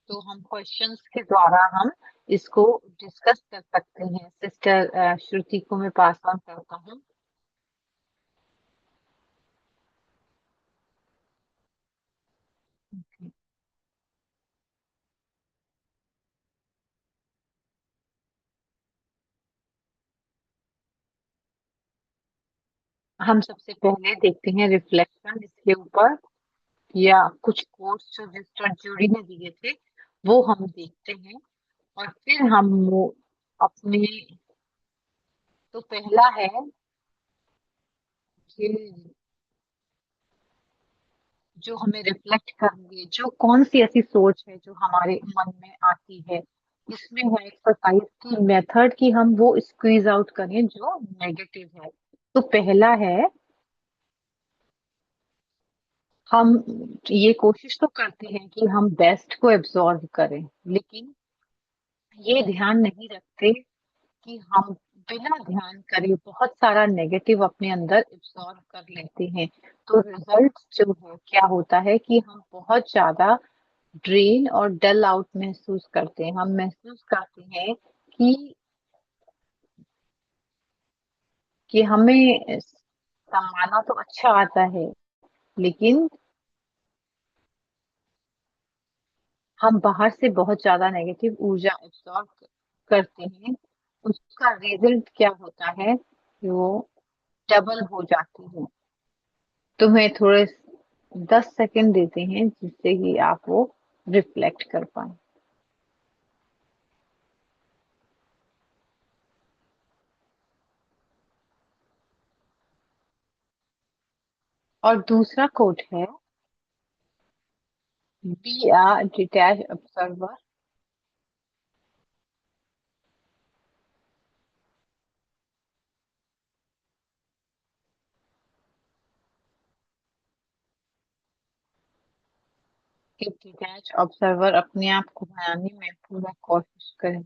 तो हम क्वेश्चंस के द्वारा हम इसको डिस्कस कर सकते हैं। सिस्टर श्रुति को मैं पास ऑन करता हूँ। हम सबसे पहले देखते हैं रिफ्लेक्शन इसके ऊपर, या कुछ कोट्स जो सिस्टर जूडी ने दिए थे वो हम देखते हैं। और फिर हम वो अपने, तो पहला है कि जो हमें रिफ्लेक्ट करेंगे, जो कौन सी ऐसी सोच है जो हमारे मन में आती है। इसमें है एक्सरसाइज की मेथड कि हम वो स्क्वीज आउट करें जो नेगेटिव है। तो पहला है, हम ये कोशिश तो करते हैं कि हम बेस्ट को एब्जॉर्व करें, लेकिन ये ध्यान नहीं रखते कि हम बिना ध्यान करे बहुत सारा नेगेटिव अपने अंदर एब्जॉर्ब कर लेते हैं। तो रिजल्ट जो है क्या होता है कि हम बहुत ज्यादा ड्रेन और डल आउट महसूस करते हैं। हम महसूस करते हैं कि हमें कमाना तो अच्छा आता है, लेकिन हम बाहर से बहुत ज्यादा नेगेटिव ऊर्जा एब्जॉर्ब करते हैं। उसका रिजल्ट क्या होता है कि वो डबल हो जाती है। तुम्हें थोड़े 10 सेकंड देते हैं जिससे कि आप वो रिफ्लेक्ट कर पाए। और दूसरा कोट है, बी आ डिटैच ऑब्जर्वर। एक डिटैच ऑब्जर्वर अपने आप को बनाने में पूरा कोशिश करें।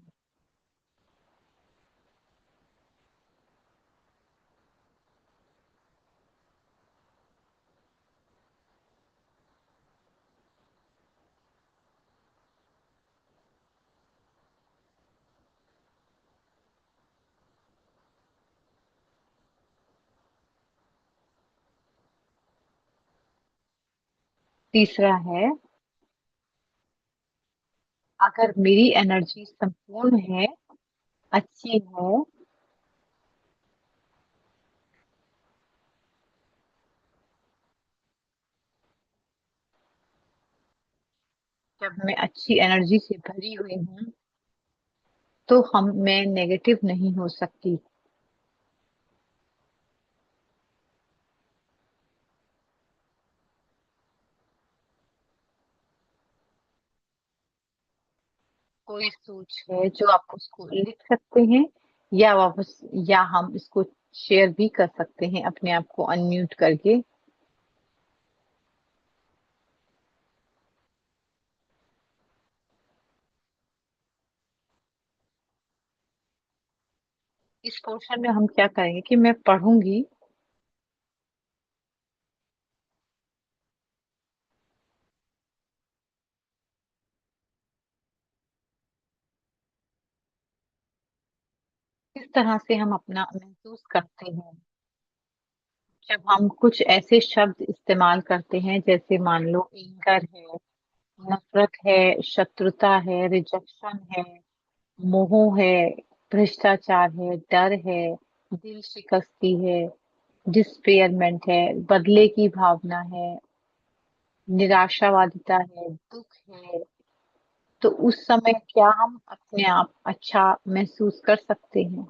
तीसरा है, अगर मेरी एनर्जी संपूर्ण है, अच्छी है, जब मैं अच्छी एनर्जी से भरी हुई हूँ, तो हम मैं नेगेटिव नहीं हो सकती। कोई सोच है जो आप उसको लिख सकते हैं, या वापस, या हम इसको शेयर भी कर सकते हैं अपने आप को अनम्यूट करके। इस पोर्शन में हम क्या करेंगे कि मैं पढ़ूंगी, किस तरह से हम अपना महसूस करते हैं जब हम कुछ ऐसे शब्द इस्तेमाल करते हैं, जैसे मान लो एंगर है, नफरत है, शत्रुता है, रिजेक्शन है, मोह है, भ्रष्टाचार है, डर है, दिल शिकस्ती है, डिस्पेयरमेंट है, बदले की भावना है, निराशावादिता है, दुख है। तो उस समय क्या हम अपने आप अच्छा महसूस कर सकते हैं?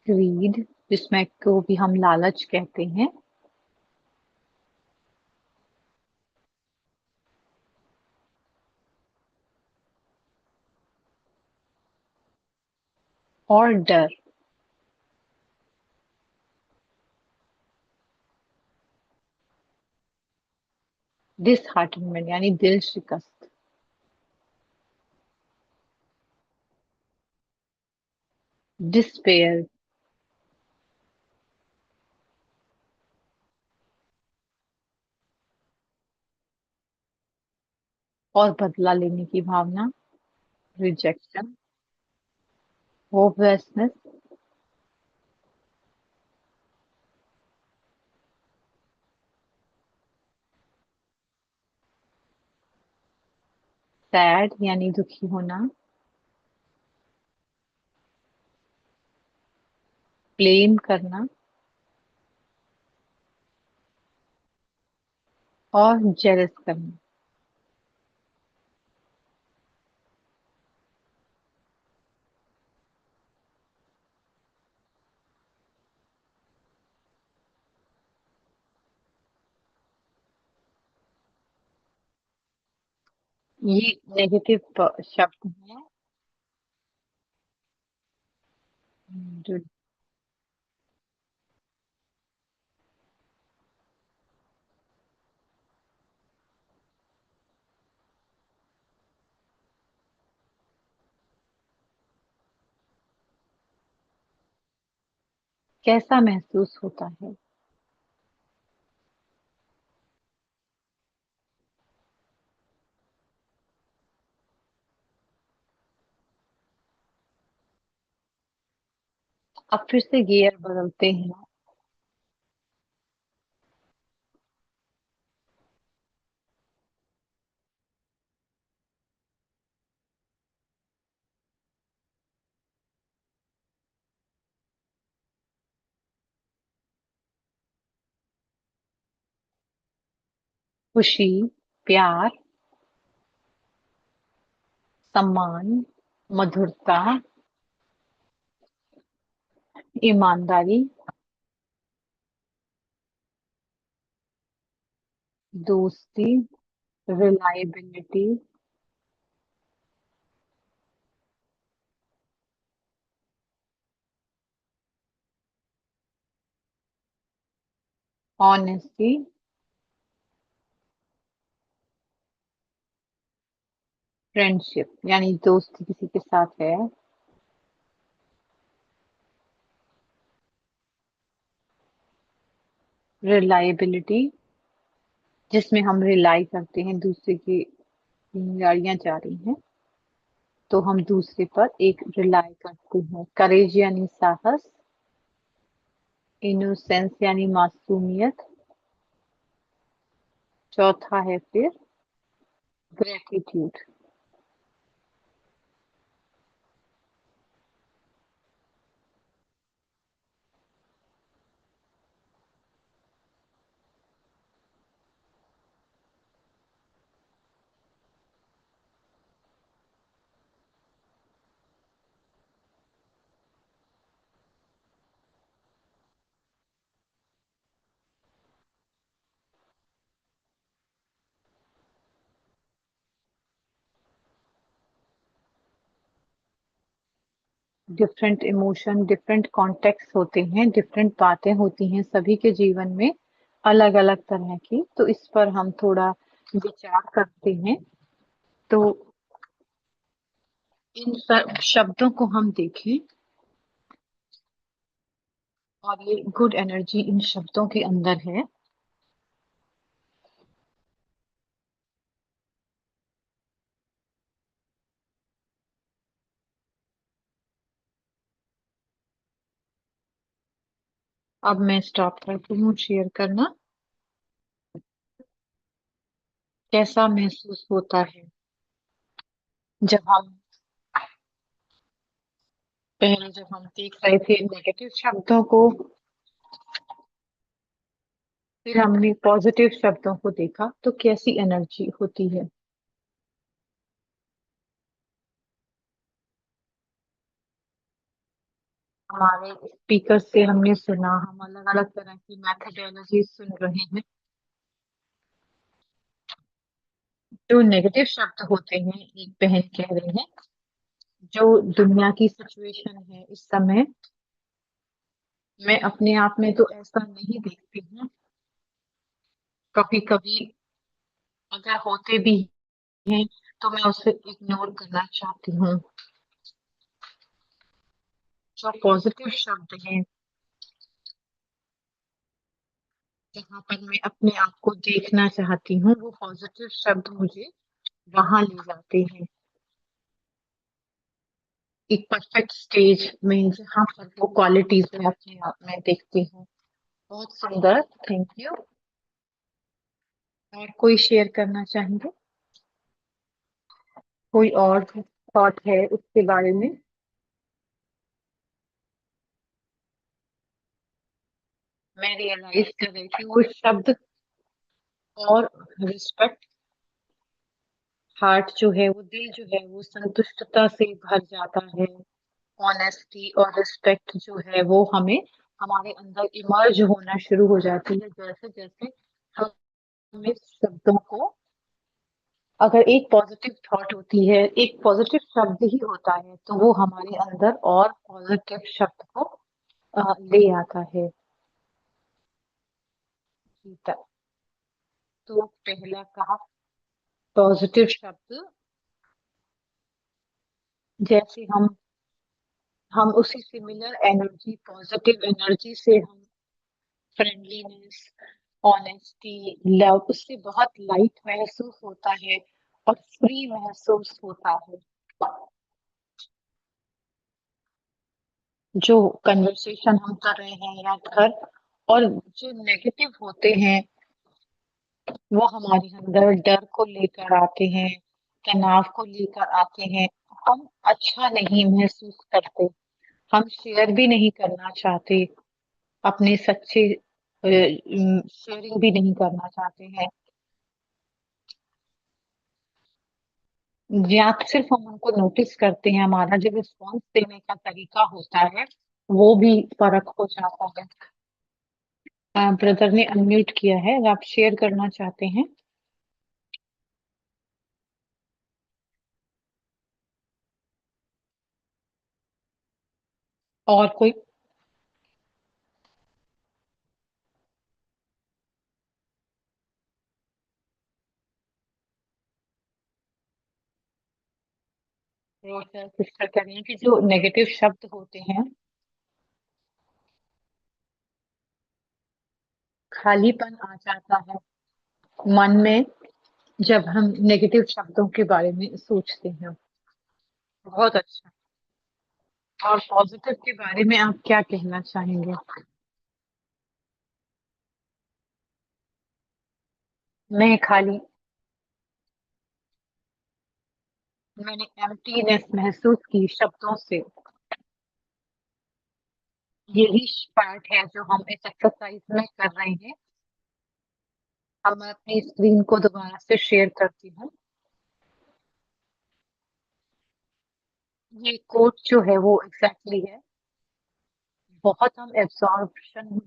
ग्रीड, जिसमें को भी हम लालच कहते हैं, और डर। डिसहार्टनमेंट यानी दिल शिकस्त। डिस्पेयर और बदला लेने की भावना। रिजेक्शन। होपलेसनेस। सैड यानी दुखी होना। ब्लेम करना। और जेलस करना। ये नेगेटिव शब्द हैं जो। कैसा महसूस होता है। अब फिर से गियर बदलते हैं। खुशी। प्यार। सम्मान। मधुरता। ईमानदारी। दोस्ती। रिलायबिलिटी। ऑनेस्टी। फ्रेंडशिप यानी दोस्ती किसी के साथ है। रिलायबिलिटी जिसमें हम रिलाई करते हैं दूसरे की। गाड़ियां जा रही हैं तो हम दूसरे पर एक रिलाई करते हैं। करेज यानी साहस। इनोसेंस यानी मासूमियत। चौथा है फिर gratitude. Different emotion different context होते हैं, डिफरेंट बातें होती हैं सभी के जीवन में अलग अलग तरह की। तो इस पर हम थोड़ा विचार करते हैं। तो इन सब शब्दों को हम देखें और ये गुड एनर्जी इन शब्दों के अंदर है। अब मैं स्टॉप करती हूँ शेयर करना। कैसा महसूस होता है जब हम पहले जब हम देख रहे थे नेगेटिव शब्दों को, फिर हमने पॉजिटिव शब्दों को देखा तो कैसी एनर्जी होती है। हमारे स्पीकर से हमने सुना, हम अलग अलग तरह की मैथडोलॉजी सुन रहे हैं। जो नेगेटिव शब्द होते हैं, एक बहन कह रही है, जो दुनिया की सिचुएशन है इस समय, मैं अपने आप में तो ऐसा नहीं देखती हूँ। कभी कभी अगर होते भी हैं तो मैं उसे इग्नोर करना चाहती हूँ। जो पॉजिटिव शब्द हैं, जहाँ पर मैं अपने आप को देखना चाहती हूँ, वो पॉजिटिव शब्द मुझे वहां ले जाते हैं, एक परफेक्ट स्टेज में जहाँ पर वो क्वालिटीज मैं अपने आप में देखती हूँ। बहुत सुंदर, थैंक यू। और कोई शेयर करना चाहेंगे? कोई और थॉट है उसके बारे में? मैं रियलाइज कर रही थी वो शब्द और रिस्पेक्ट, हार्ट जो है वो, दिल जो है वो संतुष्टता से भर जाता है। ऑनेस्टी और रिस्पेक्ट जो है वो हमें, हमारे अंदर इमर्ज होना शुरू हो जाती है जैसे जैसे हम इस शब्दों को, अगर एक पॉजिटिव थॉट होती है, एक पॉजिटिव शब्द ही होता है, तो वो हमारे अंदर और पॉजिटिव शब्द को ले आता है। तो पहला कहा पॉजिटिव शब्द, जैसे हम उसी सिमिलर एनर्जी, पॉजिटिव एनर्जी से हम फ्रेंडलीनेस, ऑनेस्टी, लव, उससे बहुत लाइट महसूस होता है और फ्री महसूस होता है। जो कन्वर्सेशन हम कर रहे हैं या घर, और जो नेगेटिव होते हैं वो हमारे अंदर डर को लेकर आते हैं, तनाव को लेकर आते हैं। हम अच्छा नहीं महसूस करते, हम शेयर भी नहीं करना चाहते, अपने सच्चे शेयरिंग भी नहीं करना चाहते हैं, या सिर्फ हम उनको नोटिस करते हैं। हमारा जो रिस्पॉन्स देने का तरीका होता है वो भी फर्क हो जाता है। ब्रदर ने अनम्यूट किया है, अगर आप शेयर करना चाहते हैं। और कोई? सिस्टर कह रही हैं कि जो नेगेटिव शब्द होते हैं, खालीपन आ जाता है मन में जब हम नेगेटिव शब्दों के बारे में सोचते हैं। बहुत अच्छा। और पॉजिटिव के बारे में आप क्या कहना चाहेंगे? मैं खाली, मैंने एम्प्टीनेस महसूस की शब्दों से। यही पार्ट है जो हम इस एक्सरसाइज में कर रहे हैं। अब मैं अपनी स्क्रीन को दोबारा से शेयर करती हूँ। ये कोट जो है वो एग्जैक्टली है। बहुत हम एब्जॉर्प्शन,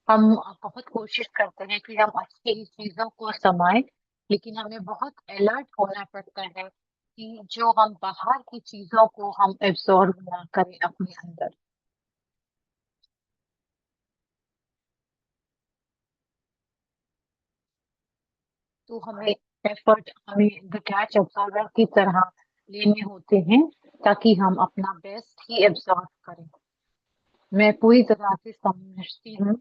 हम बहुत कोशिश करते हैं कि हम अच्छी चीजों को समाएं, लेकिन हमें बहुत अलर्ट होना पड़ता है कि जो हम बाहर की चीजों को हम एब्जॉर्ब ना करें अपने अंदर। तो हमें एफर्ट, हमें डिटैच ऑब्जर्वर की तरह लेने होते हैं ताकि हम अपना बेस्ट ही एब्जॉर्ब करें। मैं पूरी तरह से समझती हूँ।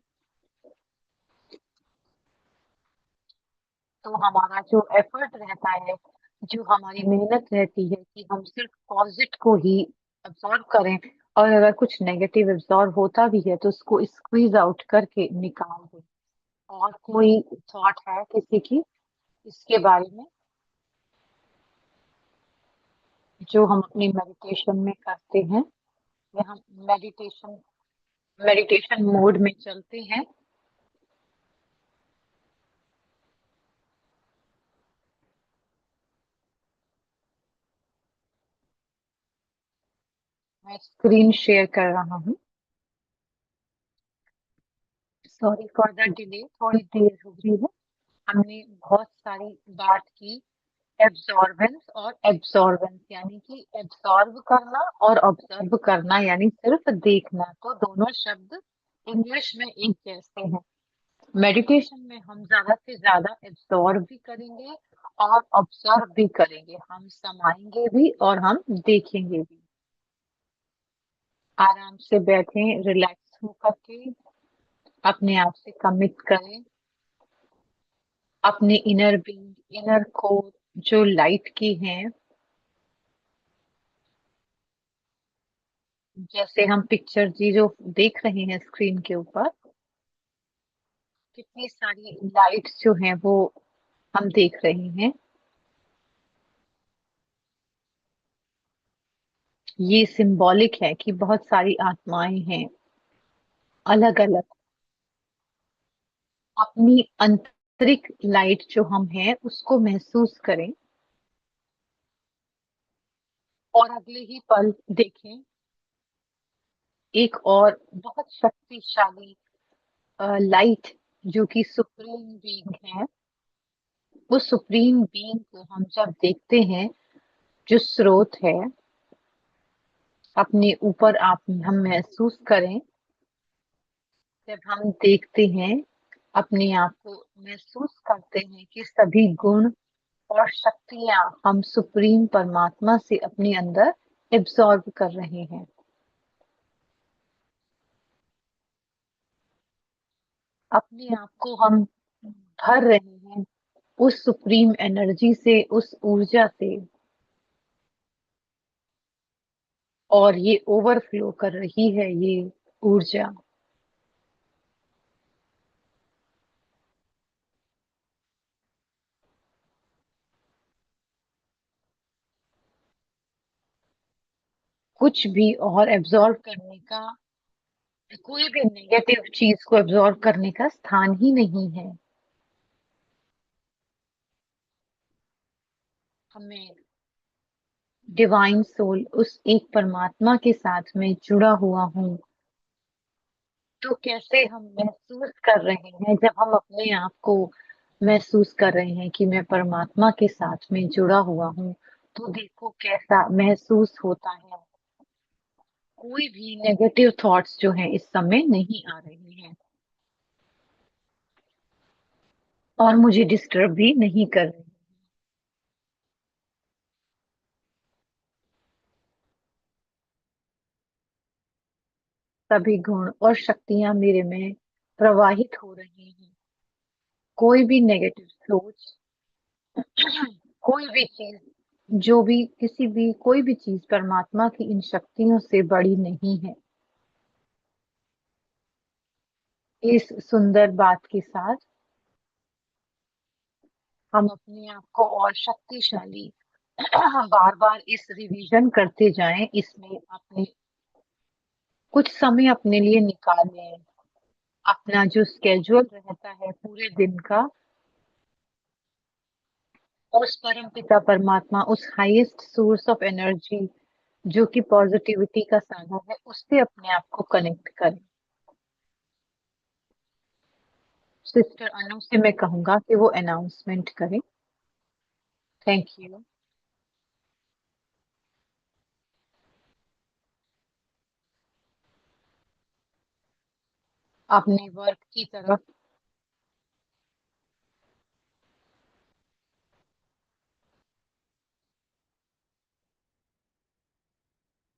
तो हमारा जो एफर्ट रहता है, जो हमारी मेहनत रहती है कि हम सिर्फ पॉजिटिव को ही एब्जॉर्ब करें, और अगर कुछ नेगेटिव एब्जॉर्ब होता भी है तो उसको स्क्वीज आउट करके निकाल दें। और कोई थॉट है किसी की इसके बारे में, जो हम अपनी मेडिटेशन में करते हैं, या हम मेडिटेशन मेडिटेशन मोड में चलते हैं? मैं स्क्रीन शेयर कर रहा हूँ। सॉरी फॉर द डिले, थोड़ी देर हो गई है। हमने बहुत सारी बात की एब्जॉर्बेंस और एब्जॉर्बेंस, यानी कि एब्जॉर्ब करना और ऑब्जर्व करना, यानी सिर्फ देखना। तो दोनों शब्द इंग्लिश में एक जैसे हैं। मेडिटेशन में हम ज्यादा से ज्यादा एब्जॉर्ब भी करेंगे और ऑब्जर्व भी करेंगे, हम समाएंगे भी और हम देखेंगे भी। आराम से बैठें, रिलैक्स होकर के अपने आप से कमिट करें अपने इनर बीइंग, इनर को, जो लाइट की हैं। जैसे हम पिक्चर जी जो देख रहे हैं स्क्रीन के ऊपर, कितनी सारी लाइट्स जो हैं वो हम देख रहे हैं। ये सिंबॉलिक है कि बहुत सारी आत्माएं हैं, अलग अलग। अपनी आंतरिक लाइट जो हम हैं उसको महसूस करें और अगले ही पल देखें एक और बहुत शक्तिशाली लाइट जो कि सुप्रीम बीइंग है। उस सुप्रीम बीइंग को हम जब देखते हैं, जो स्रोत है, अपने ऊपर आप हम महसूस करें। जब हम देखते हैं, अपने आप को महसूस करते हैं कि सभी गुण और शक्तियां हम सुप्रीम परमात्मा से अपने अंदर एब्सॉर्ब कर रहे हैं। अपने आप को हम भर रहे हैं उस सुप्रीम एनर्जी से, उस ऊर्जा से, और ये ओवरफ्लो कर रही है ये ऊर्जा। कुछ भी और एब्सॉर्ब करने का, कोई भी नेगेटिव चीज को एब्सॉर्ब करने का स्थान ही नहीं है। हमें डिवाइन सोल, उस एक परमात्मा के साथ में जुड़ा हुआ हूँ, तो कैसे हम महसूस कर रहे हैं जब हम अपने आप को महसूस कर रहे हैं कि मैं परमात्मा के साथ में जुड़ा हुआ हूँ, तो देखो कैसा महसूस होता है। कोई भी नेगेटिव थॉट्स जो हैं इस समय नहीं आ रहे हैं और मुझे डिस्टर्ब भी नहीं कर रहे। सभी गुण और शक्तियां मेरे में प्रवाहित हो रही हैं। कोई भी नेगेटिव सोच, कोई भी चीज, जो भी किसी भी कोई भी चीज परमात्मा की इन शक्तियों से बड़ी नहीं है। इस सुंदर बात के साथ हम अपने आप को और शक्तिशाली बार बार इस रिवीजन करते जाएं, इसमें अपने कुछ समय अपने लिए निकालें। अपना जो स्केड्यूल रहता है पूरे दिन का, उस परम पिता परमात्मा, उस हाईएस्ट सोर्स ऑफ एनर्जी जो कि पॉजिटिविटी का साधन है, उससे अपने आप को कनेक्ट करें। सिस्टर अनु से मैं कहूंगा कि वो अनाउंसमेंट करें। Thank you. अपने वर्क की तरफ,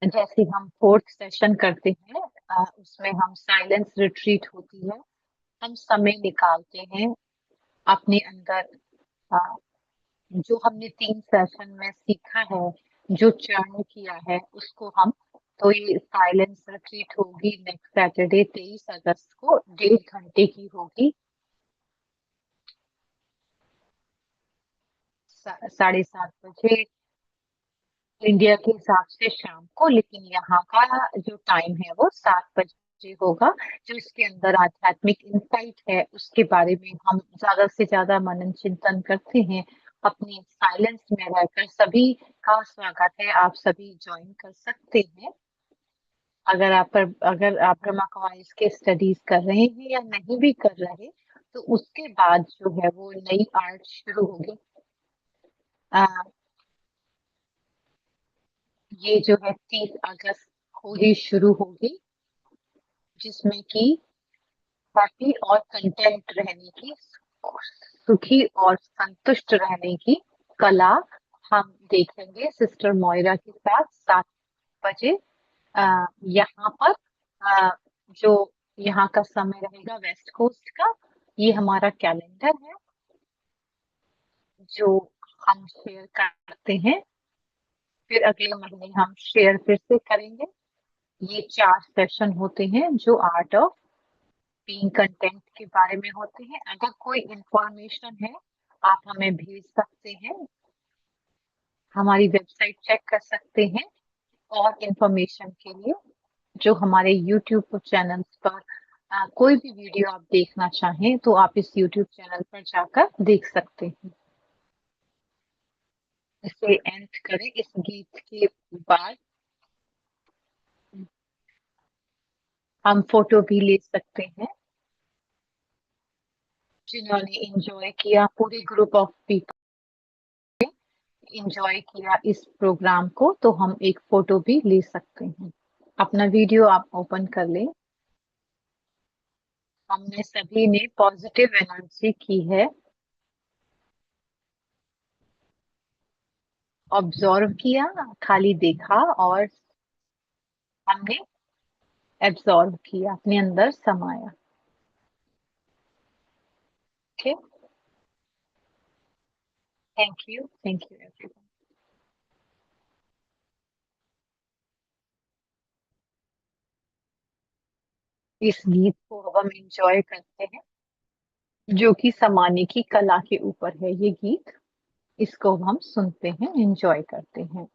जैसे हम फोर्थ सेशन करते हैं, उसमें हम साइलेंस रिट्रीट होती है, हम समय निकालते हैं अपने अंदर। अ, जो हमने 3 सेशन में सीखा है, जो चर्न किया है, उसको हम, तो ये साइलेंस रिट्रीट होगी नेक्स्ट सैटरडे 23 अगस्त को, 1.5 घंटे की होगी। 7:30 बजे इंडिया के हिसाब से शाम को, लेकिन यहाँ का जो टाइम है वो 7 बजे होगा। जो इसके अंदर आध्यात्मिक इंसाइट है उसके बारे में हम ज्यादा से ज्यादा मनन चिंतन करते हैं। अपने साइलेंस में रहकर सभी का स्वागत है, आप सभी ज्वाइन कर सकते हैं। अगर आप ब्रह्मा कुमारीज के स्टडीज कर रहे हैं या नहीं भी कर रहे, तो उसके बाद जो है वो नई आर्ट शुरू होगी। आ, ये जो है 30 अगस्त को ही शुरू होगी, जिसमें कि हैप्पी और कंटेंट रहने की, सुखी और संतुष्ट रहने की कला हम देखेंगे सिस्टर मोइरा के साथ 7 बजे। यहाँ पर जो यहाँ का समय रहेगा वेस्ट कोस्ट का, ये हमारा कैलेंडर है जो हम शेयर करते हैं। फिर अगले महीने हम शेयर फिर से करेंगे। ये 4 सेशन होते हैं जो आर्ट ऑफ बीइंग कंटेंट के बारे में होते हैं। अगर कोई इंफॉर्मेशन है आप हमें भेज सकते हैं, हमारी वेबसाइट चेक कर सकते हैं। और इंफॉर्मेशन के लिए जो हमारे यूट्यूब चैनल पर कोई भी वीडियो आप देखना चाहें तो आप इस यूट्यूब चैनल पर जाकर देख सकते हैं। इसे एंड करें इस गीत के बाद। हम फोटो भी ले सकते हैं जिन्होंने एंजॉय किया, पूरे ग्रुप ऑफ पीपल एंजॉय किया इस प्रोग्राम को, तो हम एक फोटो भी ले सकते हैं। अपना वीडियो आप ओपन कर लें। हमने सभी ने पॉजिटिव एनर्जी की है, ऑब्जर्व किया, खाली देखा और हमने एब्जॉर्ब किया, अपने अंदर समाया। Okay, thank you everyone. इस गीत को हम एंजॉय करते हैं जो कि समाने की कला के ऊपर है ये गीत। इसको हम सुनते हैं, एंजॉय करते हैं।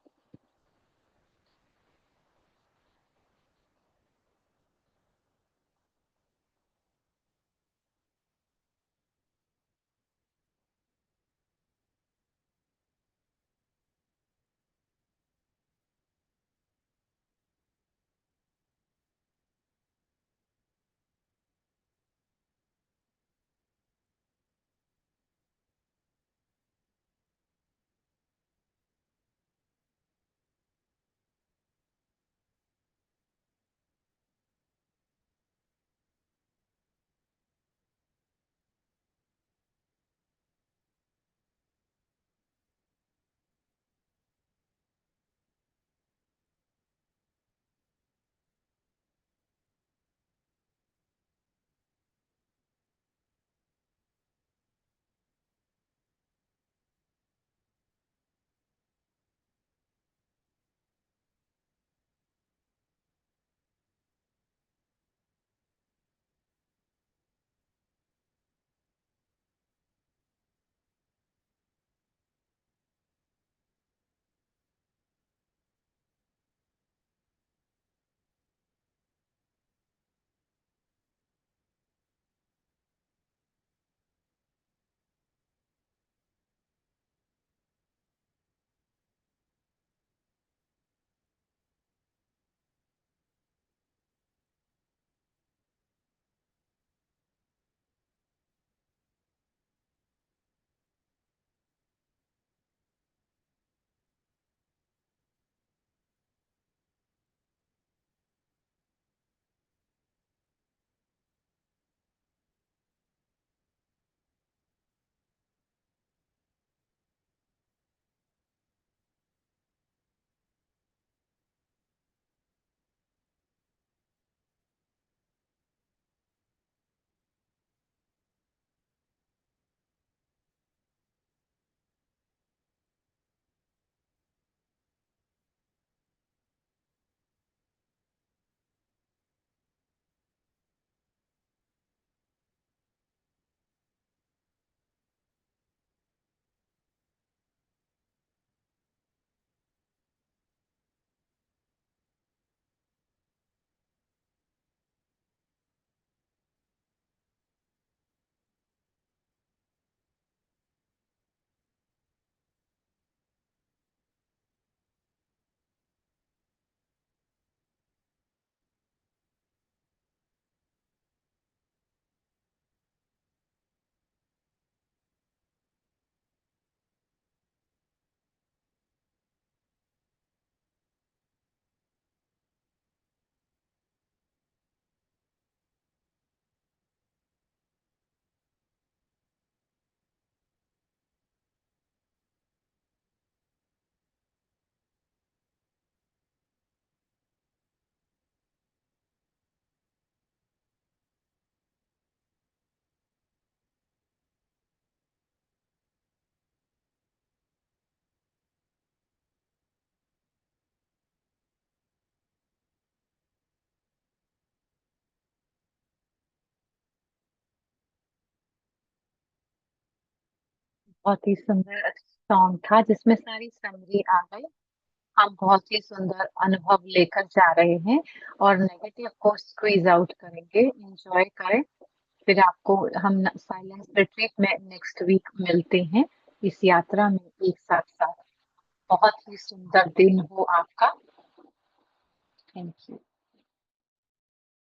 बहुत ही सुंदर सॉन्ग था जिसमें सारी समरी आ गई। हम बहुत ही सुंदर अनुभव लेकर जा रहे हैं और नेगेटिव को स्क्वीज आउट करेंगे, एंजॉय करें। फिर आपको हम साइलेंस रिट्रीट में नेक्स्ट वीक मिलते हैं इस यात्रा में एक साथ साथ। बहुत ही सुंदर दिन हो आपका। Thank you.